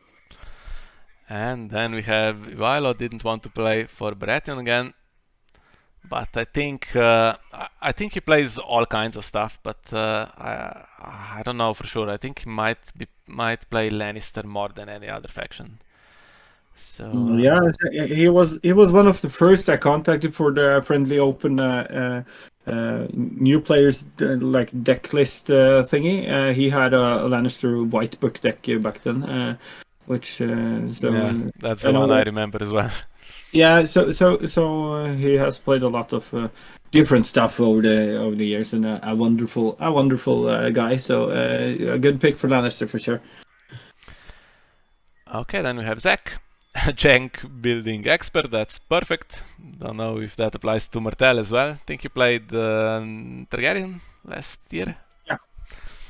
And then we have Vilo, didn't want to play for Baratheon again, but I think he plays all kinds of stuff, but I don't know for sure. I think he might play Lannister more than any other faction. So Yeah, he was one of the first I contacted for the Friendly Open new players like deck list thingy. He had a Lannister White Book deck back then, which yeah, that's the one I remember as well. Yeah, so he has played a lot of different stuff over the years, and a wonderful guy. So a good pick for Lannister for sure. Okay, then we have Zach, jank building expert. That's perfect. Don't know if that applies to Martel as well. I think he played Targaryen last year. Yeah,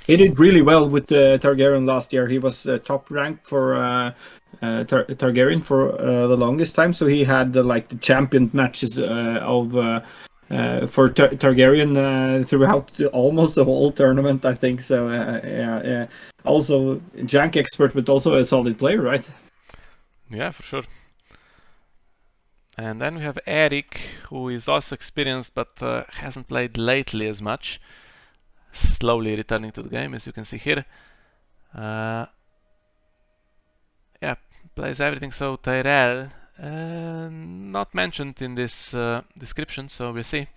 he did really well with Targaryen last year. He was top ranked for Targaryen for the longest time. So he had the champion matches for Targaryen throughout almost the whole tournament, I think. So yeah. Also jank expert, but also a solid player, right? Yeah, for sure. And then we have Eric, who is also experienced but hasn't played lately as much. Slowly returning to the game, as you can see here. Yeah, plays everything. So Tyrell, not mentioned in this description, so we'll see.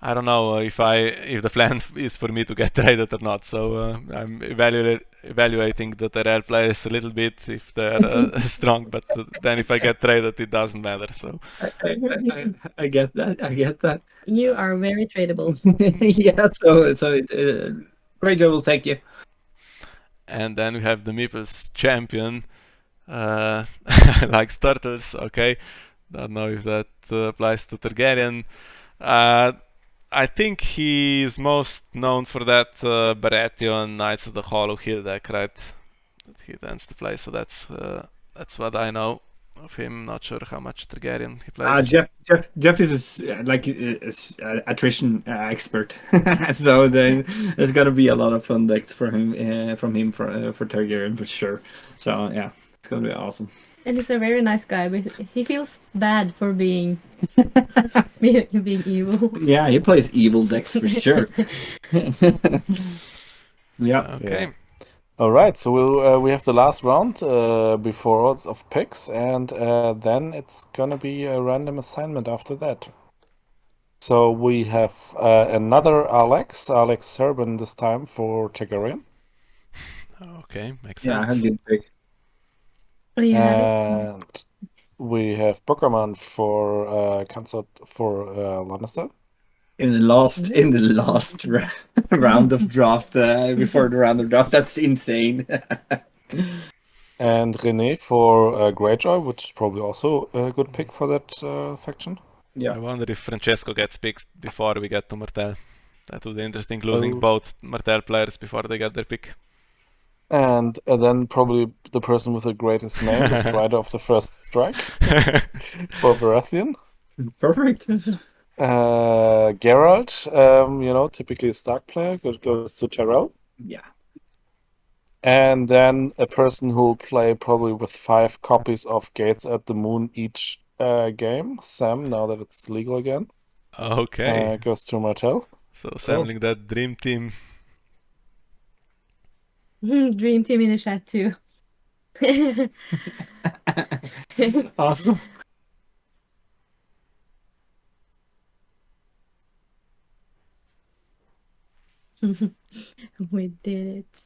I don't know if the plan is for me to get traded or not. So I'm evaluating the Tyrell players a little bit if they're strong, but then if I get traded, it doesn't matter. So I get that. I get that. You are very tradable. Yeah. So Greyjoy will take you. And then we have the Meeples champion, likes turtles. Okay, don't know if that applies to Targaryen. I think he's most known for that Baratheon Knights of the Hollow Hill deck, right? That he tends to play. So that's what I know of him. Not sure how much Targaryen he plays. Jeff is attrition expert, so then there's gonna be a lot of fun decks for him for Targaryen for sure. So yeah, it's gonna be awesome. And he's a very nice guy, but he feels bad for being being evil. Yeah, he plays evil decks for sure. Yeah. Okay. Yeah. All right, so we have the last round before odds of picks, and then it's gonna be a random assignment after that. So we have another Alex Serban this time for Targaryen. Okay, makes Yeah, I sense. had good pick. Oh, you have it? And we have Bookerman for Consort for Lannister. In the last round of draft, before the round of draft, that's insane. And René for Greyjoy, which is probably also a good pick for that faction. Yeah. I wonder if Francesco gets picked before we get to Martel. That would be interesting, losing Oh. both Martel players before they get their pick. And then probably the person with the greatest name, the Strider of the First Strike, for Baratheon. Perfect. Geralt, typically a Stark player, goes to Tyrell. Yeah. And then a person who'll play probably with 5 copies of Gates at the Moon each game. Sam, now that it's legal again, Okay, goes to Martel. so assembling that dream team. Dream team in the chat too. Awesome. We did it.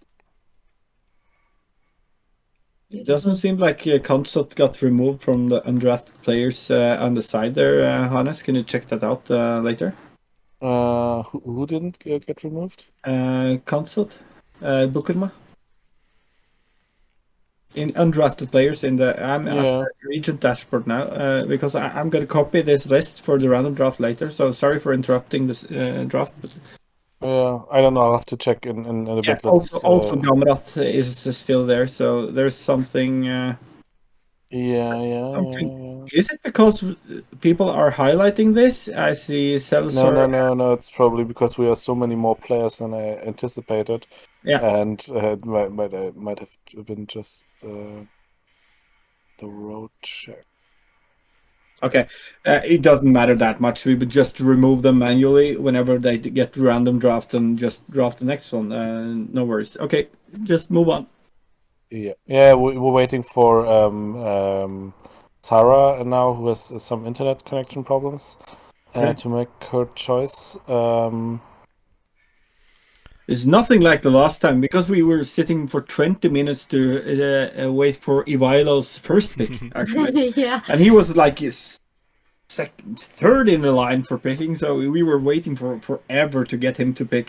It doesn't seem like Consort got removed from the undrafted players on the side there, Hannes. Can you check that out later? Who didn't get removed? Consort, Bukurma. In undrafted players I'm at the Regent dashboard now because I'm going to copy this list for the random draft later. So sorry for interrupting this draft. But I don't know. I'll have to check in a bit. Also Gamrat is still there, so there's something. Yeah. Is it because people are highlighting this? I see Celso. No. It's probably because we have so many more players than I anticipated. Yeah. And it might have been just the road check. Okay, it doesn't matter that much. We would just remove them manually whenever they get random draft and just draft the next one. No worries. Okay, just move on. Yeah. We're waiting for Sarah now, who has some internet connection problems, to make her choice. It's nothing like the last time because we were sitting for 20 minutes to wait for Ivailo's first pick, actually. Yeah. And he was like third in the line for picking, so we were waiting for forever to get him to pick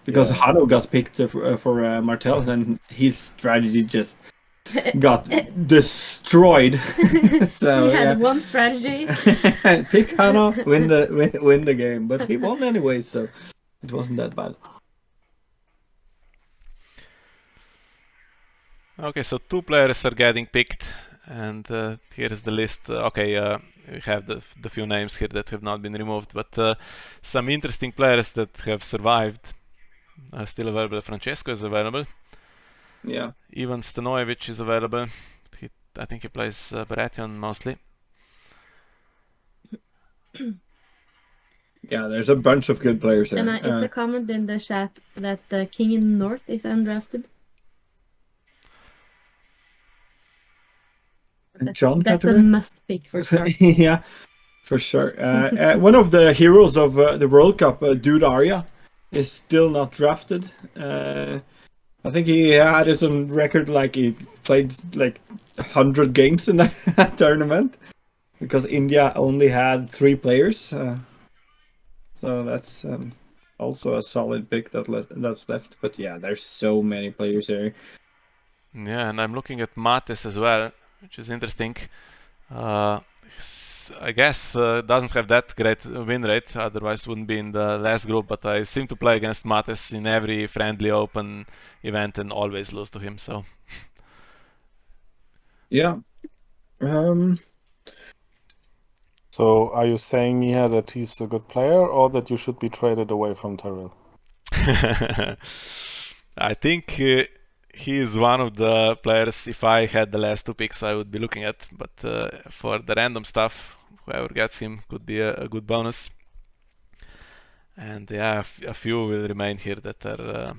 because Hano got picked for Martel, and his strategy just got destroyed. So He had yeah. one strategy. Pick Hannah, win the game, but he won anyway, so it wasn't that bad. Okay, so 2 players are getting picked, and here is the list. We have the few names here that have not been removed, but some interesting players that have survived are still available. Francesco is available. Yeah. Ivan Stanojevic is available. I think he plays Baratheon mostly. Yeah, there's a bunch of good players there. And it's a comment in the chat that the King in the North is undrafted. John That's a Catterbury? must pick for sure. Yeah, for sure. One of the heroes of the World Cup, Dude Arya, is still not drafted. I think he had it on record like he played like 100 games in that tournament because India only had 3 players. So that's also a solid pick that's left. But yeah, there's so many players there. Yeah, and I'm looking at Mates as well, which is interesting. I guess doesn't have that great win rate, otherwise wouldn't be in the last group, but I seem to play against Mates in every friendly open event and always lose to him, so... Yeah. So are you saying, Miha, that he's a good player or that you should be traded away from Tyrell? I think he is one of the players, if I had the last 2 picks, I would be looking at, but for the random stuff, whoever gets him could be a good bonus. And yeah, a few will remain here that are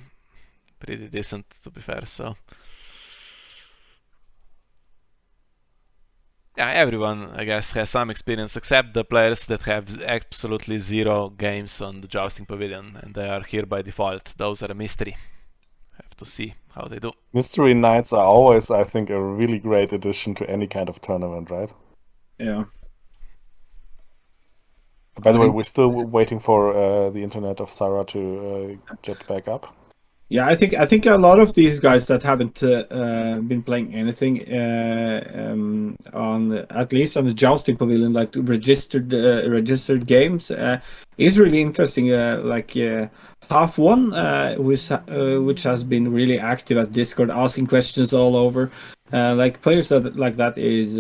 pretty decent, to be fair, so... Yeah, everyone, I guess, has some experience, except the players that have absolutely 0 games on the Jousting Pavilion, and they are here by default. Those are a mystery. Have to see how they do. Mystery Nights are always, I think, a really great addition to any kind of tournament, right? Yeah. By the way, we're still waiting for the internet of Sarah to get back up. Yeah, I think a lot of these guys that haven't been playing anything on at least on the Jousting Pavilion, like registered games, is really interesting. Half One, which has been really active at Discord, asking questions all over. Like players that like that is,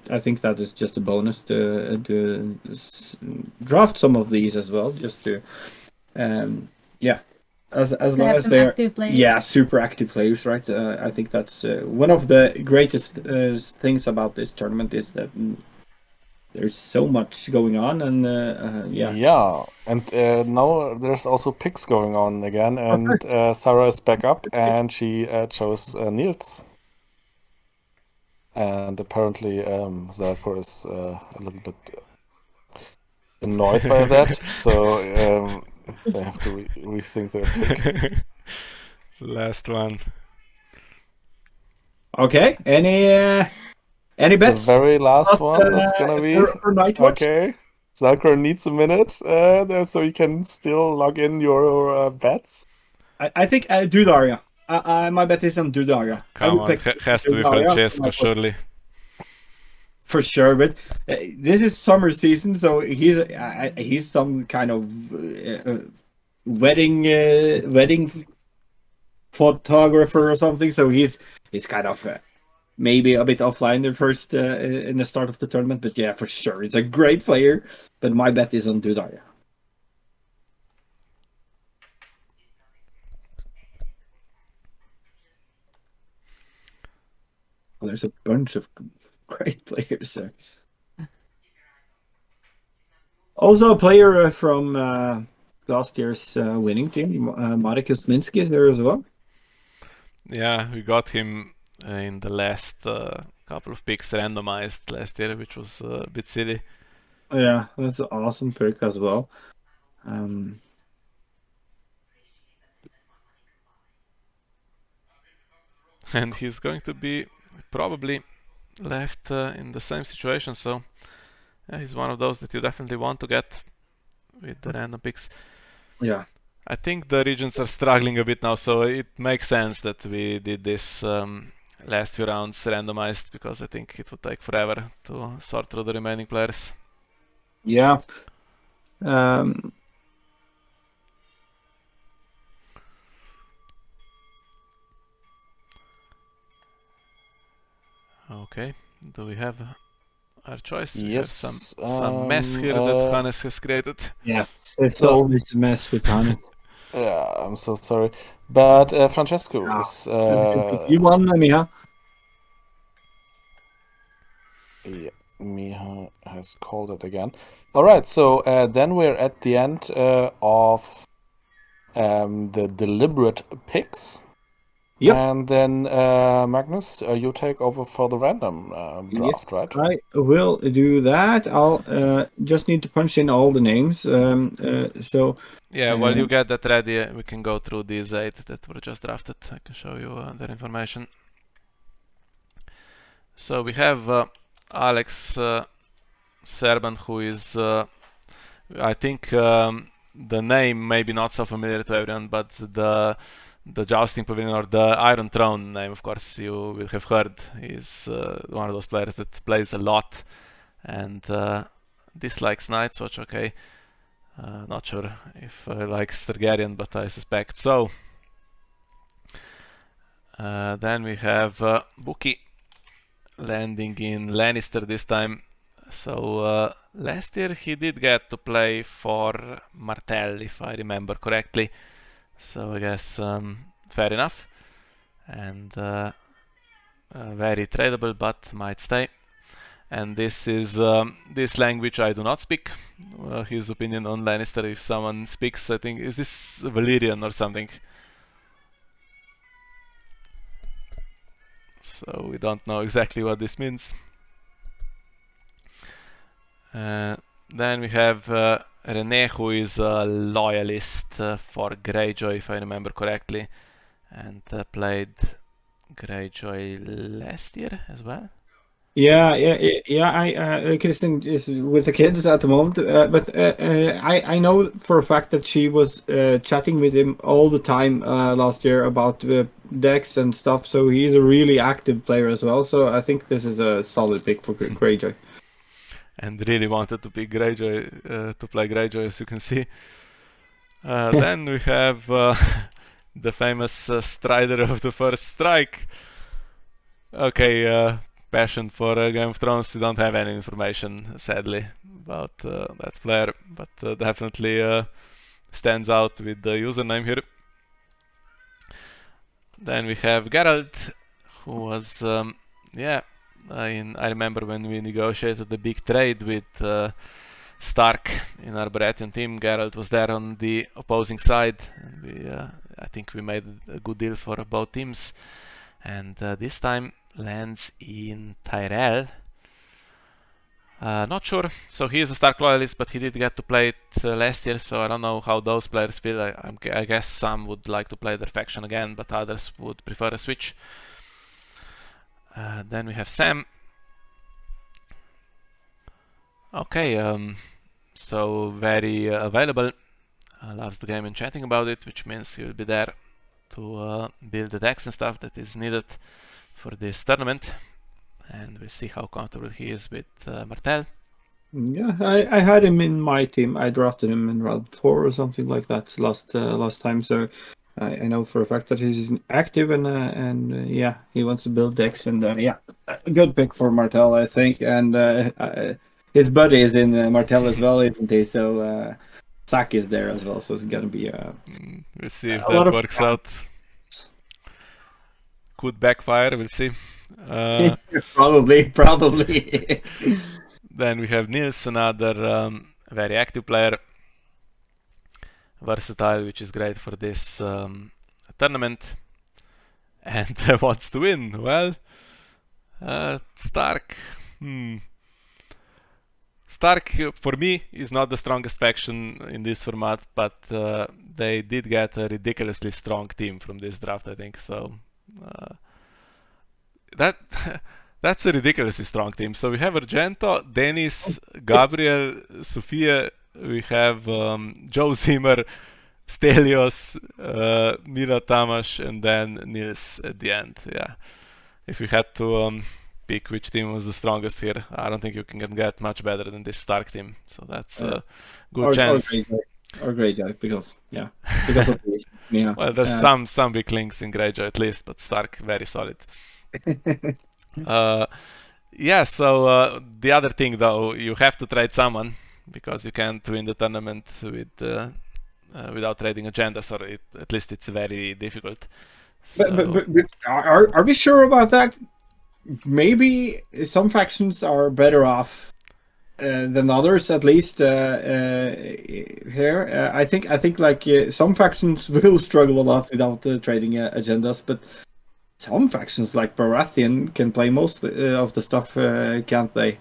I think that is just a bonus to draft some of these as well, just to, yeah. As long as they're super active players, right? I think that's one of the greatest things about this tournament is that there's so much going on, and yeah. Yeah, and now there's also picks going on again, and Sarah is back up, and she chose Niels. And apparently Zarkor is a little bit annoyed by that, so they have to rethink their pick. Last one. Okay. Any bets? The very last one is gonna be okay. Zarkor needs a minute there, so you can still log in your bets. I think Dudaria. My bet is on Dudaria. Come on, has to be Francesco, surely. For sure, but this is summer season, so he's some kind of wedding photographer or something. So he's kind of maybe a bit offline the first in the start of the tournament, but yeah, for sure, it's a great player. But my bet is on Dudaria. Well, there's a bunch of great players there. Also, a player from last year's winning team, Marek Kuzminski, is there as well. Yeah, we got him in the last couple of picks randomized last year, which was a bit silly. Yeah, that's an awesome pick as well. And he's going to be probably left in the same situation, so yeah, he's one of those that you definitely want to get with the random picks. Yeah. I think the regions are struggling a bit now, so it makes sense that we did this last few rounds randomized, because I think it would take forever to sort through the remaining players. Yeah. Okay, do we have our choice? Yes, we have some mess here that Hannes has created. Yeah, it's So- always a mess with Hannes. Yeah, I'm so sorry. But Francesco Yeah. is... You won, Miha. Yeah, Miha has called it again. All right, so then we're at the end of the deliberate picks. Yep. And then Magnus, you take over for the random draft, Yes, right? I will do that. I'll just need to punch in all the names. So Yeah, while you get that ready, we can go through these 8 that were just drafted. I can show you their information. So we have Alex Serban, who is, I think the name may be not so familiar to everyone, but the Jousting Pavilion, or the Iron Throne name, of course, you will have heard. He's one of those players that plays a lot and dislikes Knights Watch. Okay, not sure if he likes Targaryen, but I suspect so. Then we have Buki landing in Lannister this time. So last year he did get to play for Martell, if I remember correctly. So I guess fair enough, and very tradable, but might stay. And this is this language I do not speak. His opinion on Lannister, if someone speaks, I think, is this Valyrian or something? So we don't know exactly what this means. Then we have René, who is a loyalist for Greyjoy, if I remember correctly, and played Greyjoy last year as well. yeah. I Kristen is with the kids at the moment, but I know for a fact that she was chatting with him all the time last year about decks and stuff. So he's a really active player as well. So I think this is a solid pick for Greyjoy. And really wanted to pick Greyjoy, to play Greyjoy, as you can see. Then we have the famous Strider of the First Strike. Okay, passion for Game of Thrones. We don't have any information, sadly, about that player, but definitely stands out with the username here. Then we have Geralt, who was, I remember when we negotiated the big trade with Stark in our Baratheon team. Geralt was there on the opposing side, and I think we made a good deal for both teams. And this time lands in Tyrell. Not sure. So he is a Stark loyalist, but he did get to play it last year, so I don't know how those players feel. I guess some would like to play their faction again, but others would prefer a switch. Then we have Sam. Okay, so very available. Loves the game and chatting about it, which means he will be there to build the decks and stuff that is needed for this tournament. And we'll see how comfortable he is with Martell. Yeah, I had him in my team. I drafted him in round 4 or something like that last time. So I know for a fact that he's active and yeah, he wants to build decks, and yeah, a good pick for Martell, I think. And his buddy is in Martell as well, isn't he? So Zach is there as well, so it's gonna be We'll see if a lot that of works fun. out. Could backfire, we'll see. Probably. Then we have Nils, another very active player. Versatile, which is great for this tournament. And wants to win. Well, Stark. Stark, for me, is not the strongest faction in this format, but they did get a ridiculously strong team from this draft, I think. So that's a ridiculously strong team. So we have Argento, Denis, Gabriel, Sofia. We have Joe Zimmer, Stelios, Mira Tamash, and then Nils at the end. if you had to pick which team was the strongest here, I don't think you can get much better than this Stark team. So that's a good chance. Or Greyjoy, because of this. Yeah. Well, there's some weak links in Greyjoy at least, but Stark very solid. Yeah, so the other thing though, you have to trade someone because you can't win the tournament without trading agendas, or at least it's very difficult. But are we sure about that? Maybe some factions are better off than others, at least here. I think like some factions will struggle a lot without trading agendas, but some factions like Baratheon can play most of the stuff, can't they?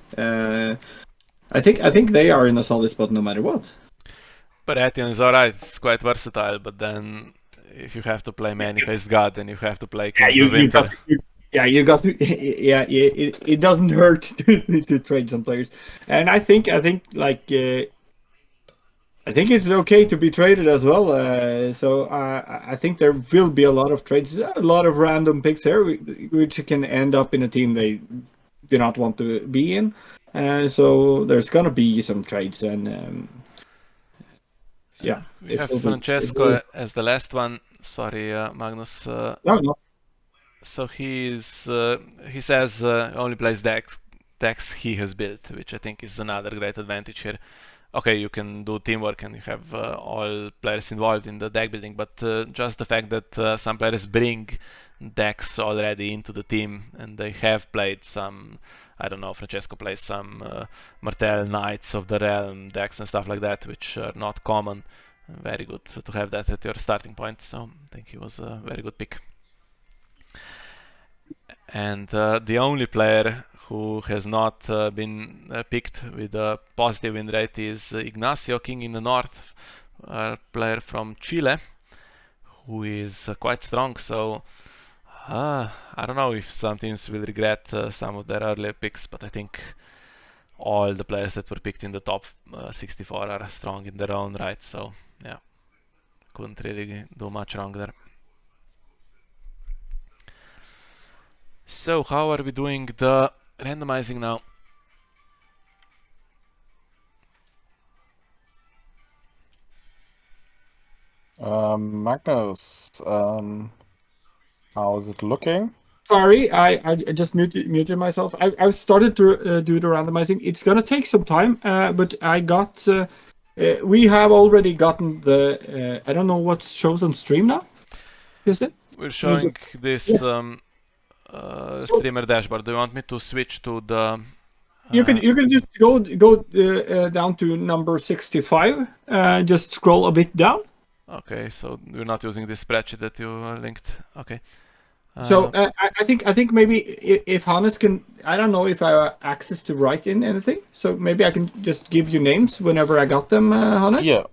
I think they are in a solid spot no matter what. Baratheon is alright, it's quite versatile, but then if you have to play Many-Faced God, then you have to play Kings of Winter. You got to, it doesn't hurt to trade some players, and I think like I think it's okay to be traded as well. So I think there will be a lot of trades, a lot of random picks here, which can end up in a team they do not want to be in. So there's gonna be some trades, and we have Francesco as the last one. Sorry, Magnus. No. So he says only plays decks he has built, which I think is another great advantage here. Okay, you can do teamwork and you have all players involved in the deck building, but just the fact that some players bring decks already into the team and they have played some, I don't know, Francesco plays some Martell Knights of the Realm decks and stuff like that, which are not common. Very good to have that at your starting point, so I think he was a very good pick. And the only player who has not been picked with a positive win rate is Ignacio, King in the North, a player from Chile, who is quite strong. So I don't know if some teams will regret some of their earlier picks, but I think all the players that were picked in the top 64 are strong in their own right. So yeah, couldn't really do much wrong there. So how are we doing the randomizing now? Magnus, how is it looking? Sorry, I just muted myself. I started to do the randomizing. It's gonna take some time, but I got. We have already gotten the. I don't know what shows on stream now. Is it? We're showing this streamer dashboard. Do you want me to switch to the? You can just go down to number 65. Just scroll a bit down. Okay, so you're not using this spreadsheet that you linked. Okay. So I think maybe if Hannes can, I don't know if I have access to write in anything. So maybe I can just give you names whenever I got them, Hannes. Yeah.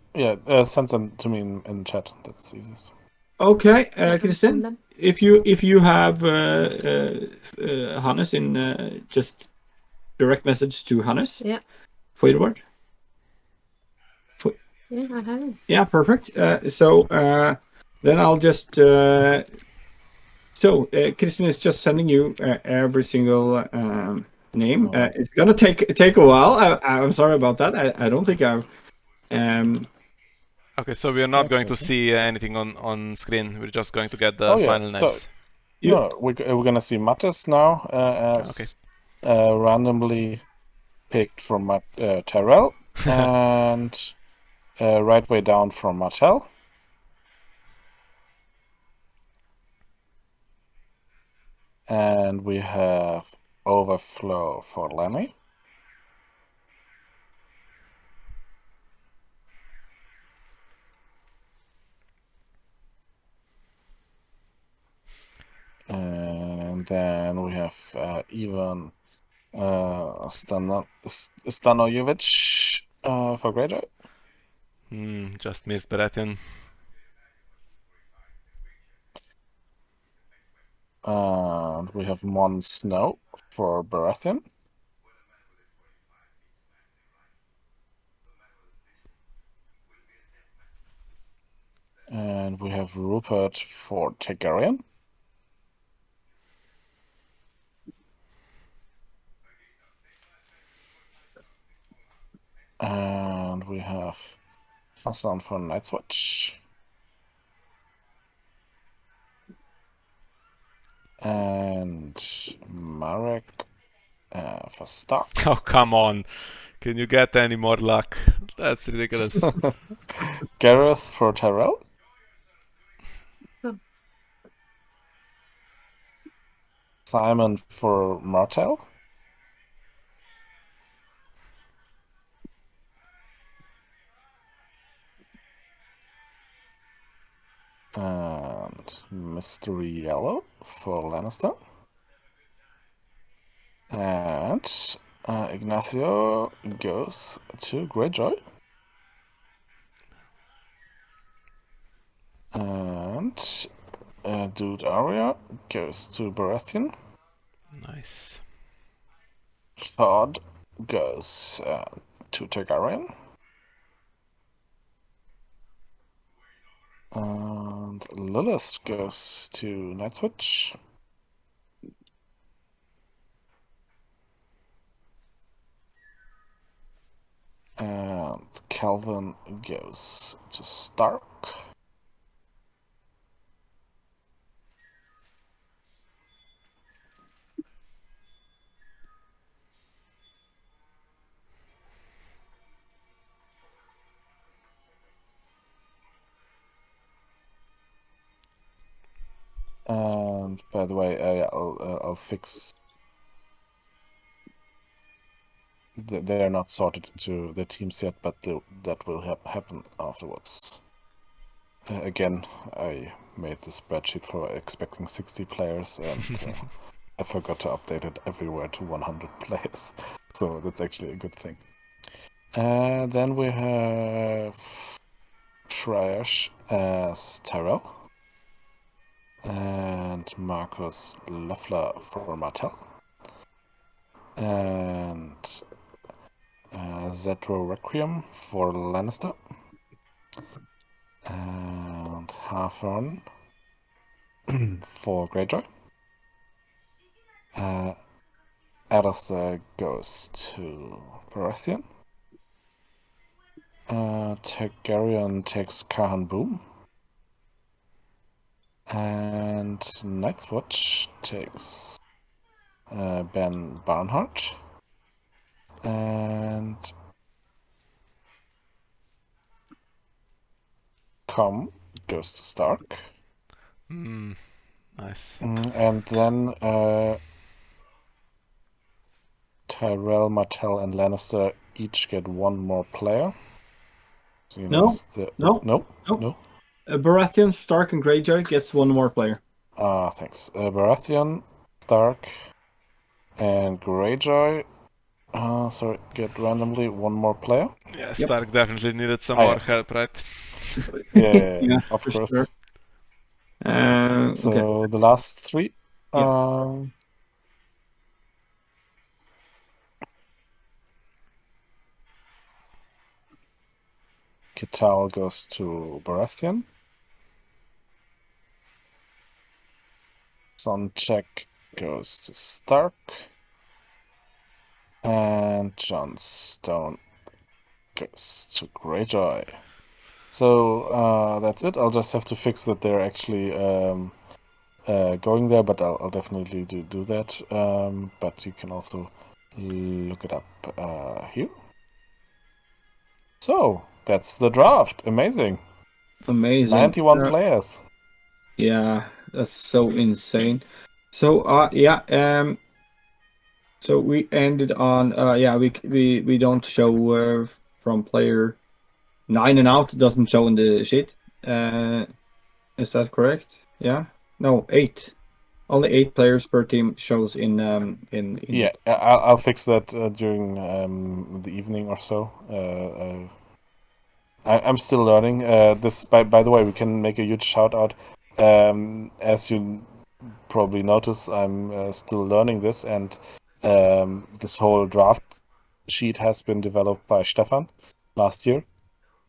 Send them to me in chat. That's easiest. Okay, Kristin, if you have Hannes in just direct message to Hannes. Yeah. Feuerbart. Yeah, I have it. Yeah, perfect. So then I'll just. So Kristin is just sending you every single name. It's gonna take a while. I'm sorry about that. I don't think I've. Okay, so we are not going to see anything on screen. We're just going to get the final names. No, we're gonna see Mattis now as randomly picked from Tyrell and right way down from Martell. And we have Overflow for Lenny. And then we have Ivan Stanojevic for Greyjoy. Just missed Baratheon. And we have Mon Snow for Baratheon. And we have Rupert for Targaryen. And we have Hassan for Night's Watch. And Marek for Stark. Oh, come on. Can you get any more luck? That's ridiculous. Gareth for Tyrell. Simon for Martell. And Mystery Yellow for Lannister. And Ignacio goes to Greyjoy. And Dude Arya goes to Baratheon. Nice. Todd goes to Targaryen. And Lilith goes to Night's Watch. And Calvin goes to Stark. And by the way, I'll fix. They're not sorted into their teams yet, but that will happen afterwards. Again, I made the spreadsheet for expecting 60 players, and I forgot to update it everywhere to 100 players. So that's actually a good thing. Then we have Trash as Tyrell. And Marcus Leffler for Martell. And Zetro Requiem for Lannister. And Hawthorne for Greyjoy. Alistair goes to Baratheon. Targaryen takes Kahan Boom. And Night's Watch takes Ben Barnhart. And Com goes to Stark. Nice. And then Tyrell, Martell, and Lannister each get one more player. So you No, No. Baratheon, Stark, and Greyjoy gets one more player. Thanks. Baratheon, Stark, and Greyjoy. Sorry, get randomly one more player. Yeah, Stark definitely needed some more help, right? Yeah, of for course. sure. So Okay. the last three. Kital goes to Baratheon. Sonchek goes to Stark. And Jon Stone goes to Greyjoy. So that's it. I'll just have to fix that they're actually going there, but I'll definitely do that. But you can also look it up here. So that's the draft. Amazing. 91 players. Yeah, that's so insane. So so we ended on we don't show from player 9 and out, doesn't show in the sheet. Is that correct? Yeah. No, 8. Only 8 players per team shows in Yeah, I'll fix that during the evening or so. I'm still learning this. By the way, we can make a huge shout out. As you probably notice, I'm still learning this, and this whole draft sheet has been developed by Stefan last year,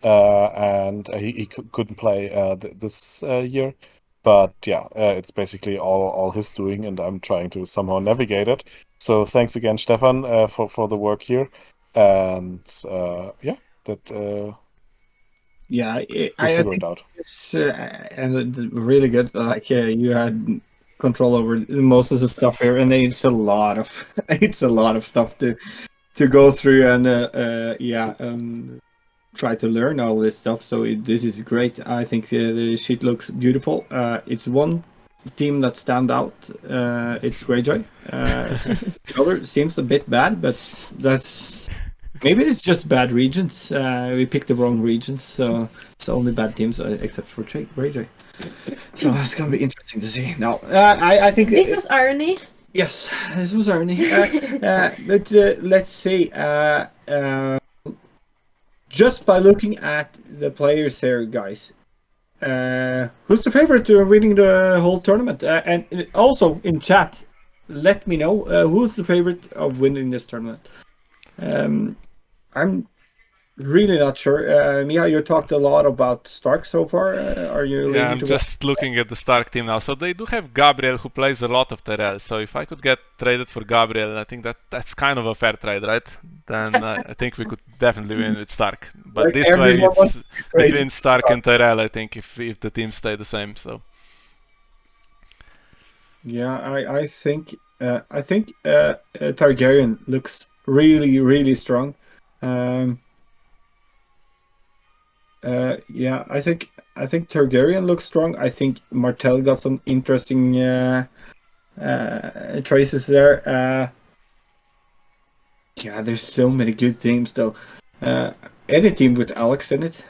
and he couldn't play this year. But yeah, it's basically all his doing, and I'm trying to somehow navigate it. So thanks again, Stefan, for the work here. and yeah, that Yeah, we I figure think it out. it's really good. Like you had control over most of the stuff here, and it's a lot of it's a lot of stuff to go through, and try to learn all this stuff. So this is great. I think the sheet looks beautiful. It's one team that stand out. It's Greyjoy. The other seems a bit bad, but that's maybe it's just bad regions. We picked the wrong regions, so it's only bad teams except for Greyjoy. So it's gonna be interesting to see. Now, I think This was irony. yes, this was Ernie. But let's see. Just by looking at the players here, guys, who's the favorite to winning the whole tournament? And also in chat, let me know who's the favorite of winning this tournament. I'm really not sure. Mia, you talked a lot about Stark so far. Are you Yeah, leaning I'm to just looking at the Stark team now. So they do have Gabriel, who plays a lot of Tyrell. So if I could get traded for Gabriel, I think that's kind of a fair trade, right? Then I think we could definitely win with Stark. But Like this way, everyone wants it's to trade between Stark and Tyrell, I think, if the teams stay the same. So Yeah, I think Targaryen looks really strong. Yeah, I think Targaryen looks strong. I think Martell got some interesting traces there. Yeah, there's so many good teams though. Any team with Alex in it.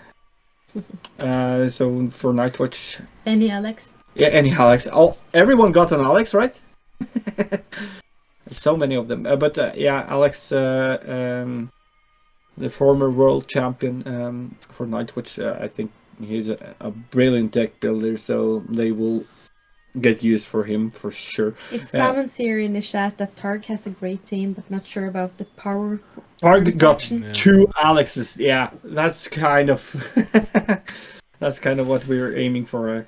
So for Nightwatch, Any Alex? yeah, any Alex. Oh, everyone got an Alex, right? So many of them. But yeah, Alex, the former world champion for Nightwatch, I think he's a brilliant deck builder, so they will get used for him for sure. It's comments here in the chat that Targ has a great team, but not sure about the power. Target got faction. two Alexes. Yeah, that's kind of that's kind of what we were aiming for.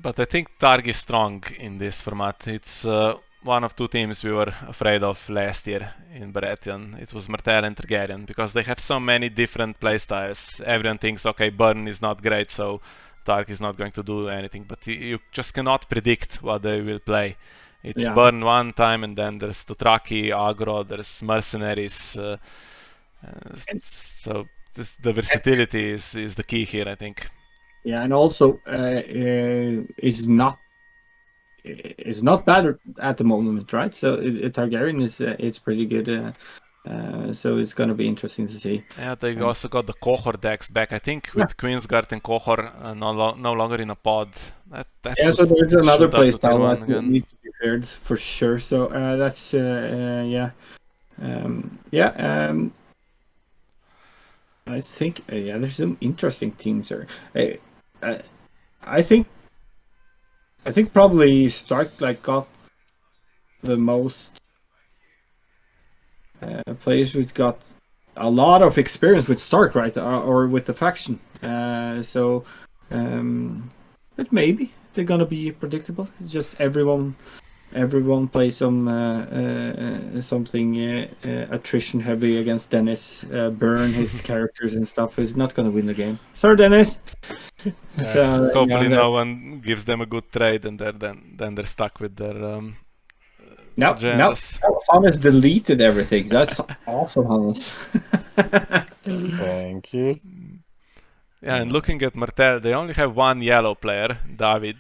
but I think Targ is strong in this format. It's one of two teams we were afraid of last year in Baratheon. It was Martell and Targaryen, because they have so many different playstyles. Everyone thinks, okay, Burn is not great, so Targ is not going to do anything. But you just cannot predict what they will play. It's Yeah. Burn one time, and then there's Dothraki, Agro, there's Mercenaries. So the versatility is the key here, I think. Yeah, and also is not bad at the moment, right? So Targaryen is it's pretty good. So it's gonna be interesting to see. Yeah, they also got the Kohor decks back, I think, with Queensguard and Kohor no longer in a pod. That Yeah, could so there's another shoot up to tier playstyle one that again. needs to be paired for sure. So that's yeah, I think yeah, there's some interesting teams there. I, I think probably Stark like got the most players who've got a lot of experience with Stark, right, or with the faction. So, but maybe they're gonna be predictable. It's just everyone plays something attrition heavy against Dennis. Burn his characters and stuff. He's not gonna win the game. Sorry, Dennis. Yeah, So, hopefully yeah, no one gives them a good trade, and then they're stuck with their now agendas. Hannes deleted everything. That's awesome, Hannes. Thank you. Yeah, and looking at Martell, they only have one yellow player, David,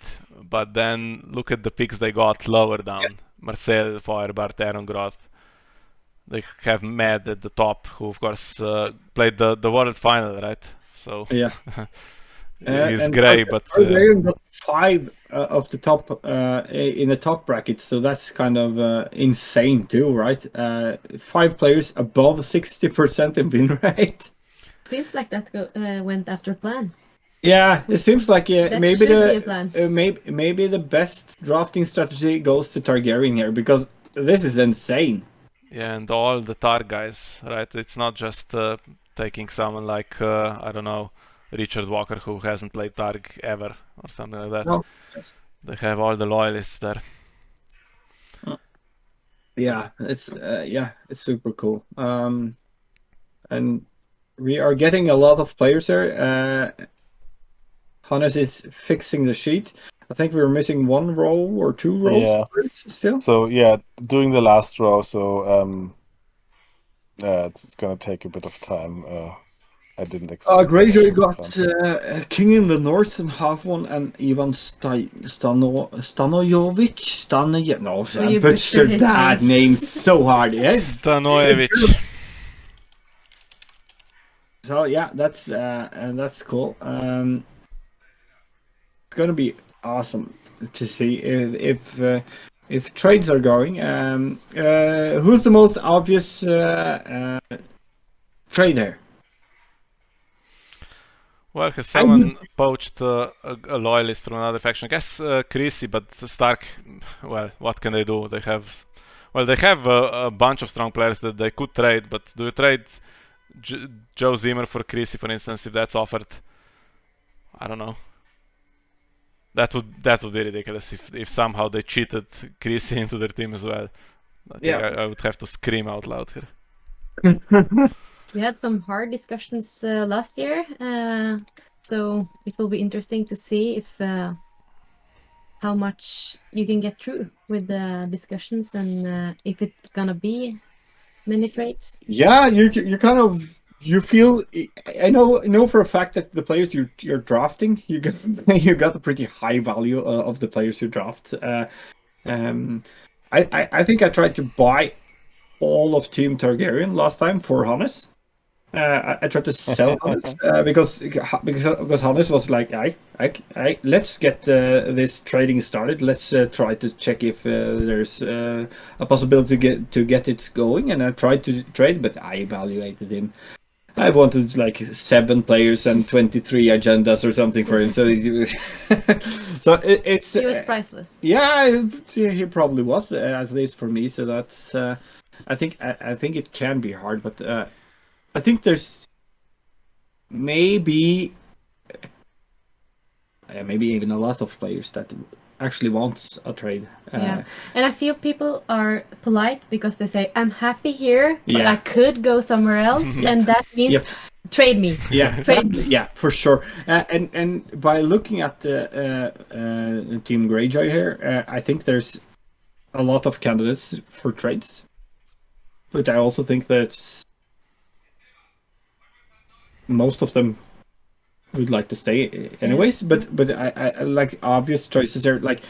but then look at the picks they got lower down. Marcel, Feuerbart, Aaron Groth. They have Mad at the top, who of course played the world final, right? So Yeah. he's And grey, but Targaryen got 5 of the top in the top bracket, so that's kind of insane too, right? 5 players above 60% in win rate. Seems like that went after plan. Yeah, it seems like That maybe should be a plan. maybe the best drafting strategy goes to Targaryen here, because this is insane. yeah, and all the Targ guys, right? It's not just taking someone like I don't know, Richard Walker, who hasn't played Targ ever or something like that. No. They have all the loyalists there. Yeah, it's super cool. and we are getting a lot of players there. Hannes is fixing the sheet. I think we're missing 1 row or 2 rows Yeah. still. So yeah, doing the last row. So it's gonna take a bit of time. I didn't expect that. I Greyjoy should have got planned. King in the North and half one, and Ivan Stanojovic. No, I you butchered butchered his that name so hard. Yes. Stanojevic. So yeah, that's cool. It's gonna be awesome to see if trades are going. Who's the most obvious trader? Well, has someone poached a loyalist from another faction? I guess Chrissy, but Stark, well, what can they do? They have a bunch of strong players that they could trade, but do you trade Joe Zimmer for Chrissy, for instance, if that's offered? I don't know. That would be ridiculous if somehow they cheated Chrissy into their team as well. I think I would have to scream out loud here. We had some hard discussions last year, so it will be interesting to see if how much you can get through with the discussions and if it's gonna be many trades. Yeah, you kind of you feel. I know for a fact that the players you're drafting, you got a pretty high value of the players you draft. I think I tried to buy all of Team Targaryen last time for Hannes. I tried to sell Hannes because Hannes was like, I let's get this trading started. Let's try to check if there's a possibility to get it going. And I tried to trade, but I evaluated him. I wanted like 7 players and 23 agendas or something for him. So it's He was priceless. Yeah, he probably was at least for me. So that's I think it can be hard, but I think there's maybe even a lot of players that actually wants a trade. Yeah, and I feel people are polite because they say, "I'm happy here, but Yeah. I could go somewhere else," and that means Yep. trade me. Yeah, Trade me. yeah, for sure. And by looking at the Team Greyjoy here, I think there's a lot of candidates for trades, but I also think that most of them would like to stay anyways. But I like obvious choices there. Like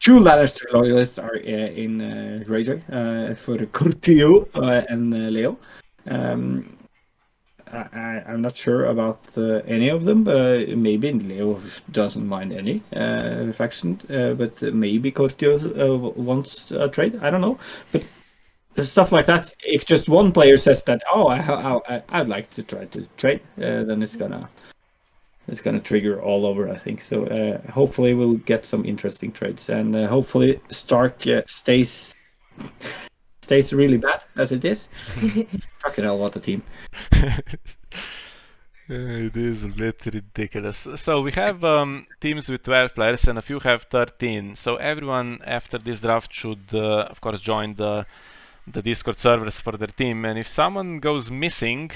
true Lannister loyalists are in Greyjoy for Curtio and Leo. I'm not sure about any of them. Maybe Leo doesn't mind any faction, but maybe Curtio wants a trade. I don't know, but stuff like that. If just one player says that, I'd like to try to trade, then it's gonna trigger all over, I think. So hopefully we'll get some interesting trades, and hopefully Stark stays really bad as it is. Fucking hell, what a team! It is a bit ridiculous. So we have teams with 12 players and a few have 13. So everyone after this draft should, of course, join the Discord servers for their team. And if someone goes missing,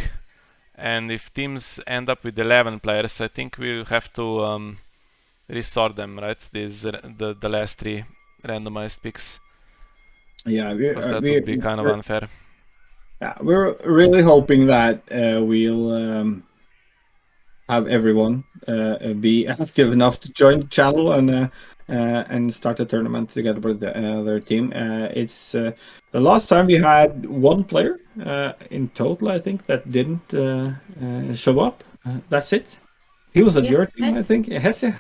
and if teams end up with 11 players, I think we'll have to resort them, right? These the last 3 randomized picks. Yeah, because that would be kind of unfair. Yeah, we're really hoping that we'll have everyone be active enough to join the channel and start a tournament together with their team. It's the last time we had 1 player in total, I think, that didn't show up. That's it. He was at your team, I think. Yes, yeah.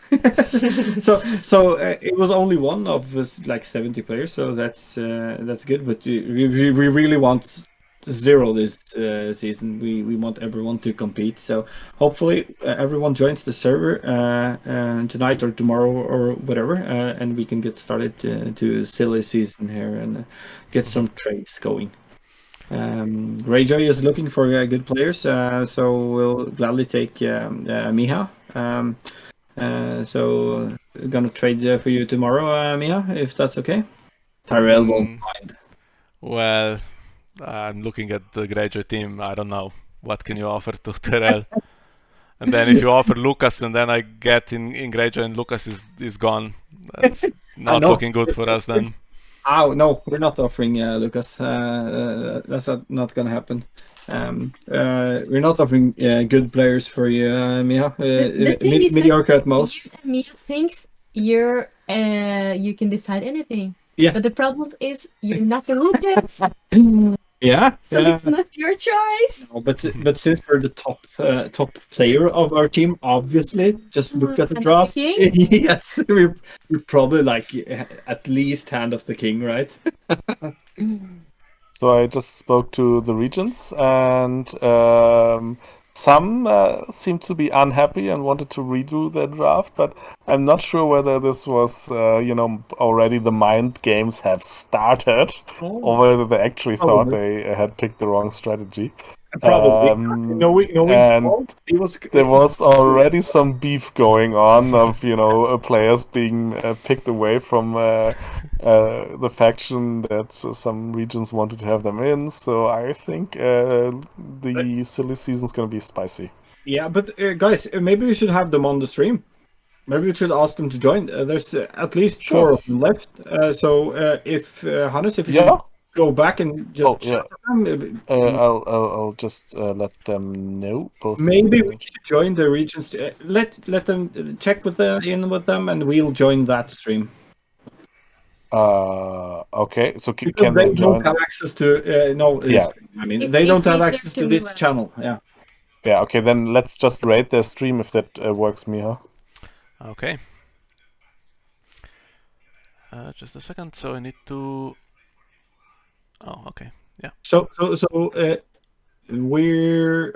so it was only one of us, like 70 players. So that's good. But we really want 0 this season. We want everyone to compete. So hopefully everyone joins the server tonight or tomorrow or whatever, and we can get started to a silly season here and get some trades going. Greyjoy is looking for good players, so we'll gladly take Miha. So gonna trade for you tomorrow, Miha, if that's okay. Tyrell won't mind. Well, I'm looking at the graduate team. I don't know what can you offer to Terrell. And then if you offer Lucas, and then I get in graduate, and Lucas is gone. That's not know. looking good for us then. Oh no, we're not offering Lucas. That's not gonna happen. We're not offering good players for you, Mia. The thing is that Mediocre at most. Mia thinks you can decide anything. Yeah. But the problem is you're not the Regents, Yeah. so it's not your choice. No, but since we're the top player of our team, obviously, just look at the And draft. the king? Yes, we're probably like at least hand of the king, right? So I just spoke to the regents, and some seemed to be unhappy and wanted to redo their draft, but I'm not sure whether this was, already the mind games have started, or whether they actually thought Probably. they had picked the wrong strategy. Probably. And It was. there was already some beef going on of players being picked away from the faction that some regions wanted to have them in. So I think the silly season's gonna be spicy. Yeah, but guys, maybe we should have them on the stream. Maybe we should ask them to join. There's at least Sure. 4 of them left. So if Hannes, if you Yeah. can go back and just Oh, yeah. chat with them, I'll just let them know. Both. maybe we should join the regions. Let them check in with them, and we'll join that stream. Okay. So Because can they they join? don't have access to Yeah. I mean, It's- they don't it's have easier access to to this move us. channel. Yeah. Yeah. Okay. Then let's just raid their stream if that works, Miha. Okay. Just a second. So I need to. Oh, okay. Yeah. So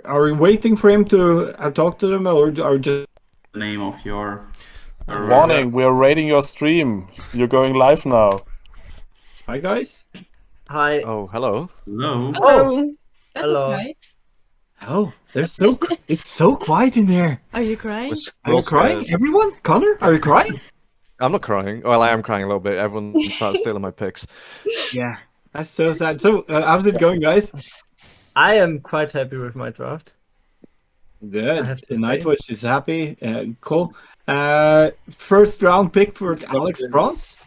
are we waiting for him to talk to them, or just The name of your Warning, we're raiding your stream. You're going live now. hi guys? Hi. Oh, hello. hello. Oh, That hello. was right. Oh, it's so quiet in there. Are you crying? Are you crying? Everyone? Connor, are you crying? I'm not crying. Well, I am crying a little bit. Everyone starts stealing my picks. Yeah, that's so sad. So, how's it going, guys? I am quite happy with my draft. I Good. have to The say. Nightwatch is happy. Cool. First round pick for Alex Bronze.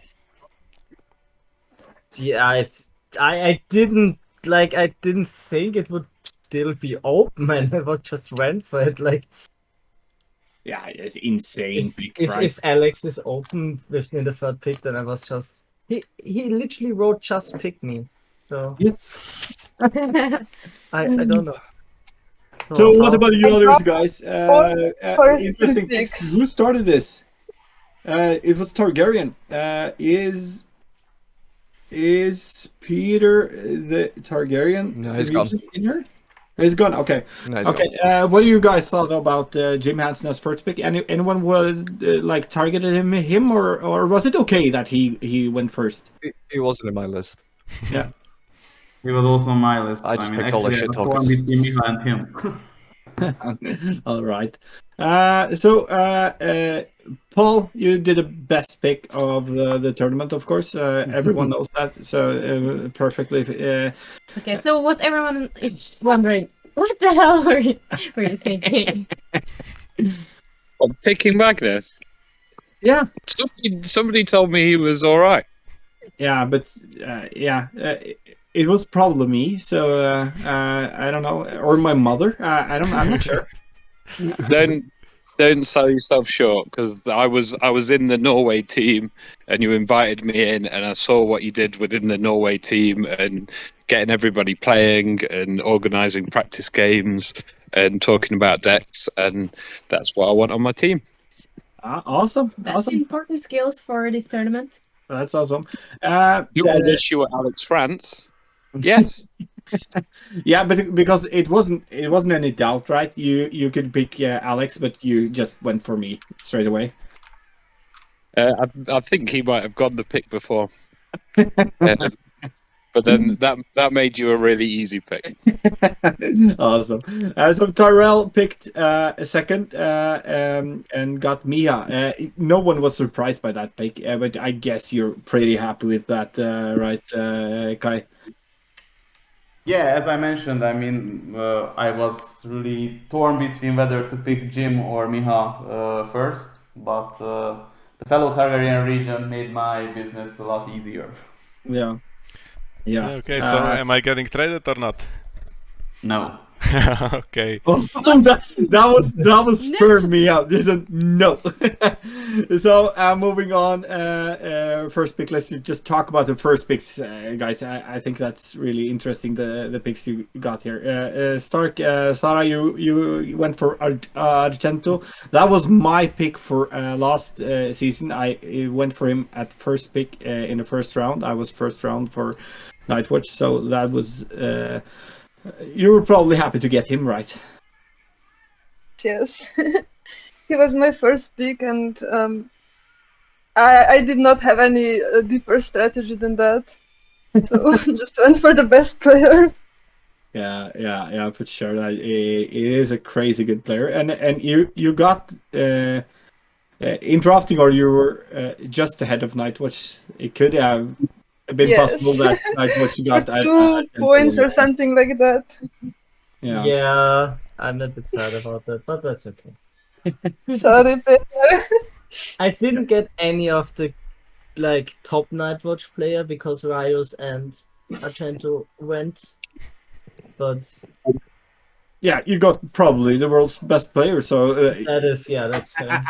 Yeah, I didn't think it would still be open, and I was just went for it. Like Yeah, it's insane pick, if right? if Alex is open within the third pick, then I was just he literally wrote just pick me. So Yeah. I don't know. So, what how- about you others, guys? first Interesting pick. picks. Who started this? It was Targaryen. Is Peter the Targaryen? No, he's gone. regent in here? He's gone. Okay. No, he's Okay. What do you guys thought about Jim Hansen as first pick? Anyone would targeted him, or was it okay that he went first? He wasn't in my list. He was also on my list. I just picked all the actually, shit I was torn talkers. between Miha and him. All right. Paul, you did the best pick of the tournament, of course. Everyone knows that. So perfectly. Okay, so what everyone is wondering, what the hell were you thinking? Well, picking Magnus. Yeah. Somebody told me he was all right. Yeah, but it was probably me. So I don't know, or my mother. I'm not sure. Don't sell yourself short, because I was in the Norway team and you invited me in, and I saw what you did within the Norway team and getting everybody playing and organising practice games and talking about decks, and that's what I want on my team. Awesome. That's Awesome. important skills for this tournament. That's awesome. Do I wish you were Alex France? Yes. Yeah, but because it wasn't any doubt, right? You could pick Alex, but you just went for me straight away. I think he might have got the pick before. But then that made you a really easy pick. Awesome. So Tyrell picked a second and got Mia. No one was surprised by that pick, but I guess you're pretty happy with that, right, Kai? Yeah, as I mentioned, I mean, I was really torn between whether to pick Jim or Miha first, but the fellow Targaryen region made my business a lot easier. Yeah. Yeah. Okay, so am I getting traded or not? No. Okay. Oh, that was spurred me up. There's a no. So moving on. First pick. Let's just talk about the first picks, guys. I think that's really interesting. The picks you got here. Stark, Sarah, you went for Argento. That was my pick for last season. I went for him at first pick in the first round. I was first round for Nightwatch, so that was. You were probably happy to get him right. Yes. He was my first pick, and I did not have any deeper strategy than that. So just went for the best player. Yeah, for sure. It is a crazy good player, and you got in drafting, or you were just ahead of Nightwatch. It could have been Yes. possible that Nightwatch For got 2 points or something like that. Yeah. Yeah, I'm a bit sad about that, but that's okay. Sorry, Peter. I didn't get any of the like top Nightwatch player because Rios and Argento went, but Yeah, you got probably the world's best player. So that's fair.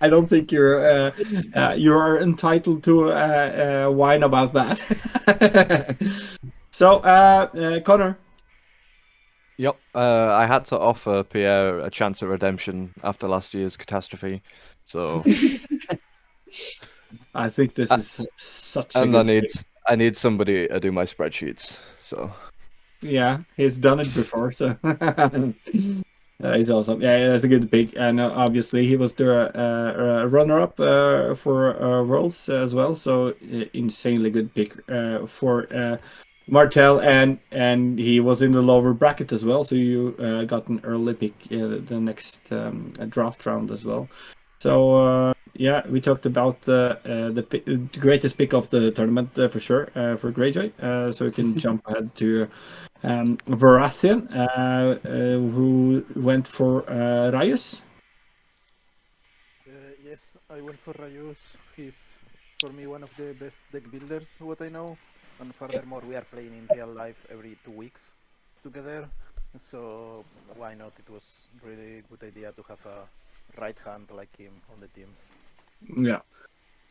I don't think you are entitled to whine about that. So Connor. Yep. I had to offer Pierre a chance at redemption after last year's catastrophe, so I think this is such a and good I need somebody to do my spreadsheets. So yeah, he's done it before, so that is awesome. Yeah, that's a good pick, and obviously he was the runner-up for Worlds as well. So insanely good pick for Martel, and he was in the lower bracket as well. So you got an early pick the next draft round as well. So yeah, we talked about the greatest pick of the tournament for sure for Greyjoy. So we can jump ahead to Baratheon, who went for Raius. Yes, I went for Rayus. He's for me one of the best deck builders, what I know. And furthermore, we are playing in real life every 2 weeks together. So why not? It was really good idea to have a right hand like him on the team. Yeah,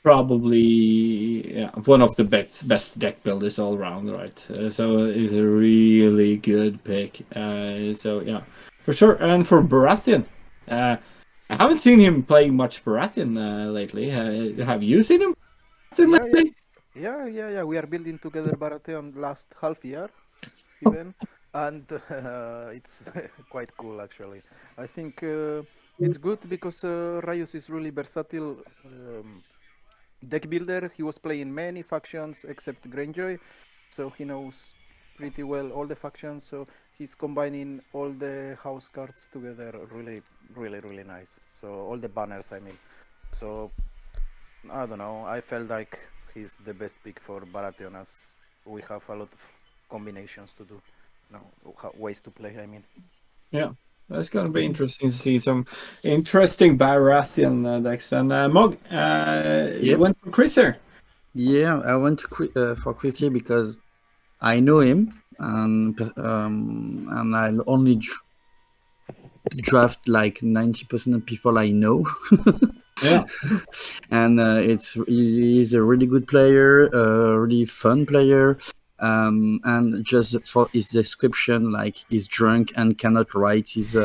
probably one of the best deck builders all around, right? So it's a really good pick. So yeah, for sure. And for Baratheon, I haven't seen him playing much Baratheon lately. Have you seen him lately? Yeah. We are building together Baratheon last half year, even, and it's quite cool actually. I think it's good because Raius is really versatile deck builder. He was playing many factions except Greyjoy, so he knows pretty well all the factions. So he's combining all the house cards together. Really nice. So all the banners, I mean. So I don't know. I felt like he's the best pick for Baratheon, as we have a lot of combinations to do, ways to play. I mean. Yeah, that's gonna be interesting to see some interesting Baratheon decks. And Mog, you went for Chris here. Yeah, I went for Chris here because I know him, and I only draft like 90% of people I know. Yeah. And he's a really good player, a really fun player. And just for his description, like he's drunk and cannot write his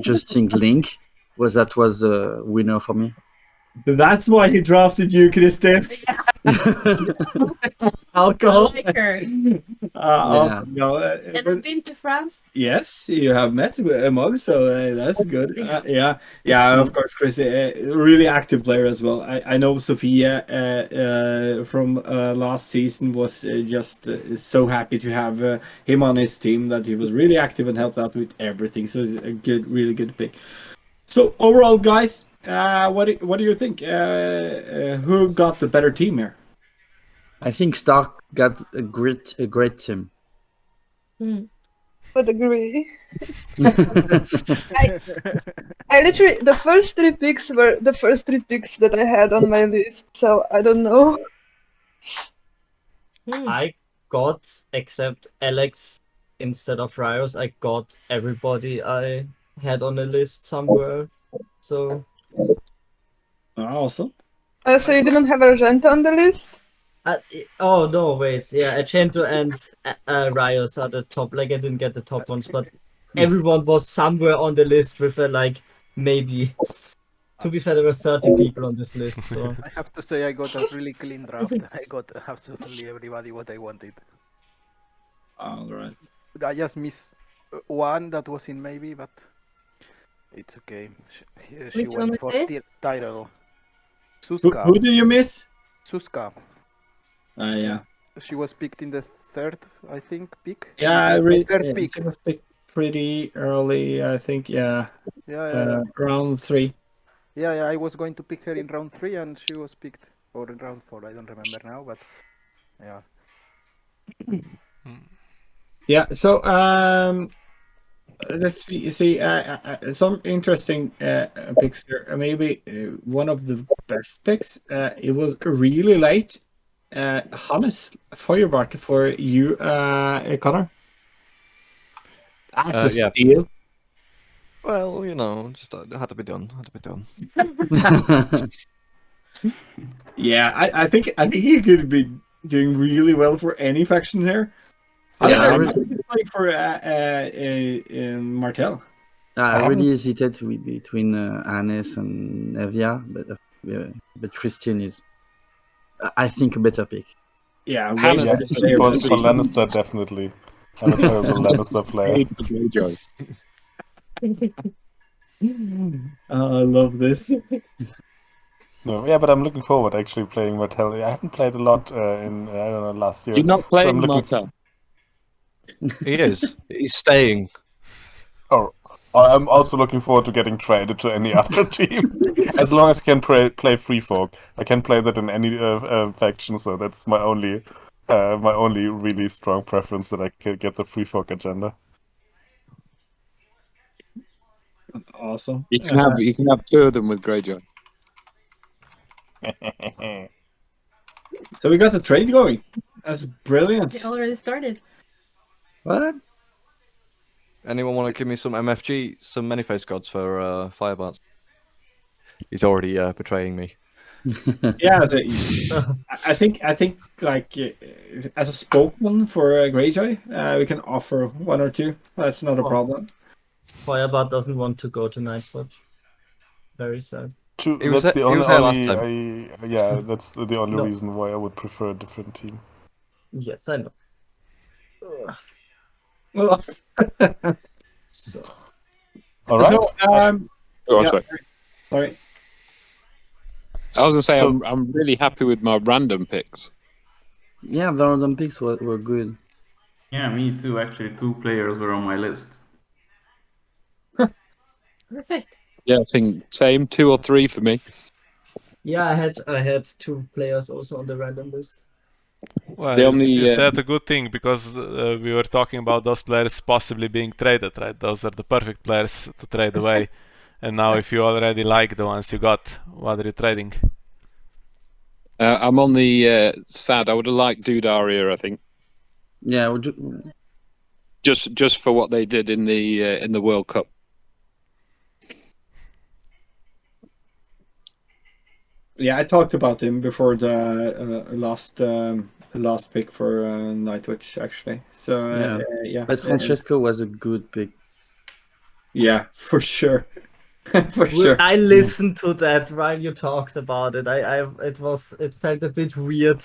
just think link, was a winner for me. That's why he drafted you, Christian. Alcohol. I like her. Awesome. No, Ever been to France? yes, you have met Mog, so that's good. Yeah, of course, Chris, really active player as well. I know Sophia from last season was just so happy to have him on his team, that he was really active and helped out with everything. So it's a really good pick. So overall, guys, what do you think? Who got the better team here? I think Stark got a great team. would agree. I literally, the first 3 picks were the first 3 picks that I had on my list, so I don't know. I got, except Alex instead of Rios, I got everybody I had on the list somewhere. So Awesome. So you didn't have Argenta on the list? oh no, wait, yeah, Argento and Rios are the top. Like I didn't get the top ones, but everyone was somewhere on the list with a like maybe. To be fair, there were 30 people on this list, so I have to say I got a really clean draft. I got absolutely everybody what I wanted. All right. I just missed one that was in maybe, but it's okay. She Which one went was for this? title. Who Suska. do you miss? Suska. Yeah. She was picked in the third, I think, pick. Yeah, Third pick. she was picked pretty early, I think. Yeah. Yeah. Round 3. Yeah, I was going to pick her in round 3 and she was picked, or in round 4, I don't remember now, but yeah. Yeah, so let's see some interesting picks here. Maybe one of the best picks. It was really late. Hannes Feuerbart for you, Connor. That's a Yeah. steal. Well, you know, just had to be done. Had to be done. Yeah, I think he could be doing really well for any faction here. Yeah, How I did you play for Martel? I really hesitated between Hannes and Nevja, but Christian is, I think, a better pick. Yeah, Hannah Yeah, is for Lannister, definitely. I'm a terrible Lannister player. I love this. No, yeah, but I'm looking forward actually playing Martel. I haven't played a lot in I don't know last year. You're not so playing I'm looking Martel. He is. He's staying. Oh, I'm also looking forward to getting traded to any other team. As long as I can play Free Folk, I can play that in any faction. So that's my only really strong preference, that I can get the Free Folk agenda. Awesome. You can have 2 of them with Greyjoy. So we got the trade going. That's brilliant. It already started. What? Anyone want to give me some MFG, some many-face gods for Feuerbart? He's already betraying me. Yeah, I think like as a spokesman for Greyjoy, we can offer 1 or 2. That's not a problem. Feuerbart doesn't want to go to Night's Watch. Very sad. That's the only. Yeah, that's the only reason why I would prefer a different team. Yes, I know. Well, so. All right. So, sorry. I was gonna say I'm really happy with my random picks. Yeah, the random picks were good. Yeah, me too. Actually, 2 players were on my list. Perfect. Yeah, I think same 2 or 3 for me. Yeah, I had 2 players also on the random list. Well, is that a good thing? Because we were talking about those players possibly being traded, right? Those are the perfect players to trade away. And now if you already like the ones you got, what are you trading? I'm on the sad. I would have liked Dude Aria, I think. Yeah, just for what they did in the World Cup. Yeah, I talked about him before the last pick for Nightwatch, actually. So yeah. But Francesco was a good pick. Yeah, for sure. For sure. I listened to that while you talked about it. It felt a bit weird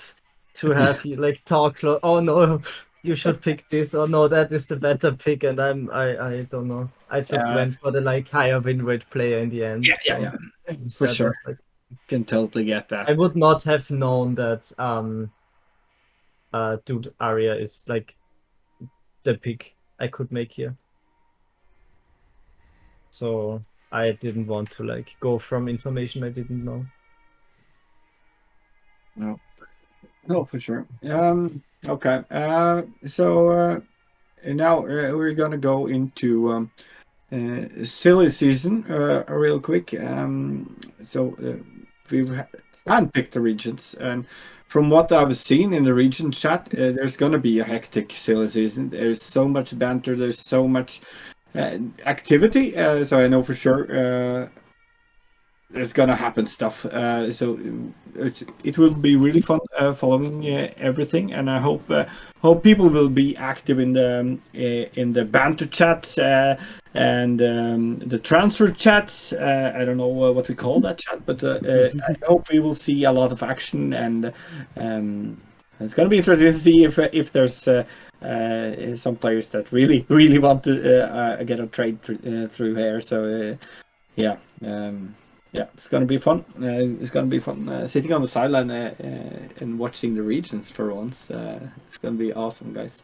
to have you like talk. Oh no, you should pick this. Oh no, that is the better pick. And I don't know. I just went for the like higher win rate player in the end. Yeah. For sure. Can totally get that. I would not have known that Dude Aria is like the pick I could make here. So I didn't want to like go from information I didn't know. No, for sure. Okay. So now we're gonna go into silly season real quick. So we've handpicked the regions, and from what I've seen in the region chat, there's gonna be a hectic silly season. There's so much banter. There's so much activity. So I know for sure there's gonna happen stuff. So it will be really fun following everything, and I hope people will be active in the banter chats and the transfer chats. I don't know what we call that chat, but I hope we will see a lot of action, and it's gonna be interesting to see if there's some players that really want to get a trade through here. So yeah. Yeah, it's gonna be fun. It's gonna be fun sitting on the sideline and watching the regions for once. It's gonna be awesome, guys.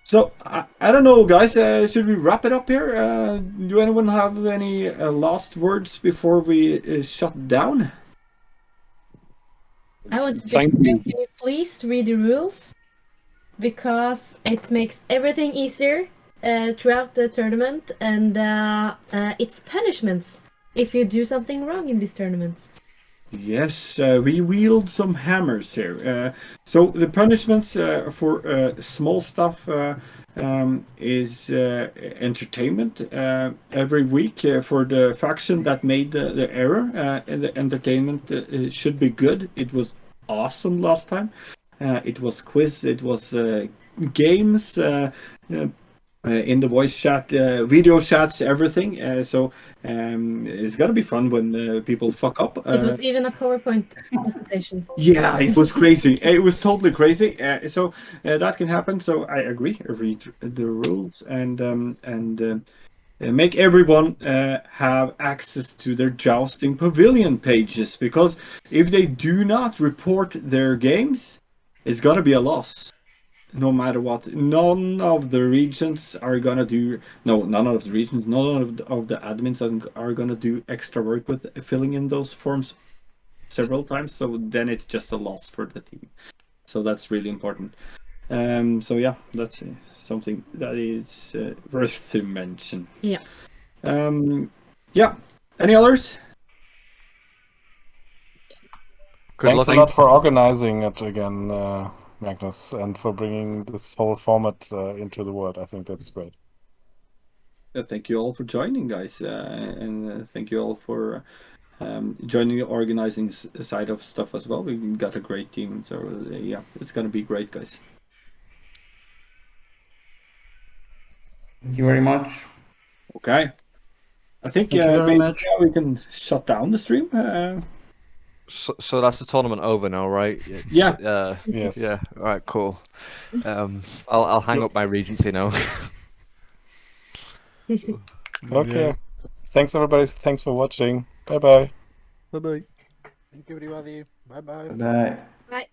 So I don't know, guys. Should we wrap it up here? Do anyone have any last words before we shut down? I want to just Thank say, you. can you please read the rules? Because it makes everything easier throughout the tournament, and it's punishments if you do something wrong in these tournaments. Yes, we wield some hammers here. So the punishments for small stuff is entertainment every week for the faction that made the error. And the entertainment should be good. It was awesome last time. It was quiz. It was games. In the voice chat, video chats, everything. So it's gonna be fun when people fuck up. It was even a PowerPoint presentation. Yeah, it was crazy. It was totally crazy. So that can happen. So I agree. Read the rules and make everyone have access to their jousting pavilion pages, because if they do not report their games, it's gonna be a loss. No matter what, none of the regions are gonna do. No, none of the regions, none of the admins are gonna do extra work with filling in those forms several times. So then it's just a loss for the team. So that's really important. So yeah, that's something that is worth to mention. Yeah. Yeah. Any others? Good Thanks luck. a lot for organizing it again, Magnus, and for bringing this whole format into the world. I think that's great. Thank you all for joining, guys, and thank you all for joining the organizing side of stuff as well. We've got a great team, so yeah, it's gonna be great, guys. Thank you very much. Okay, I think Thank you very maybe much. we can shut down the stream. So that's the tournament over now, right? Yeah. Yes. Yeah. All right. Cool. I'll hang up my regency now. Okay. Thanks, everybody. Thanks for watching. Bye bye. Bye bye. Thank you, everybody. Bye bye. Bye. Bye.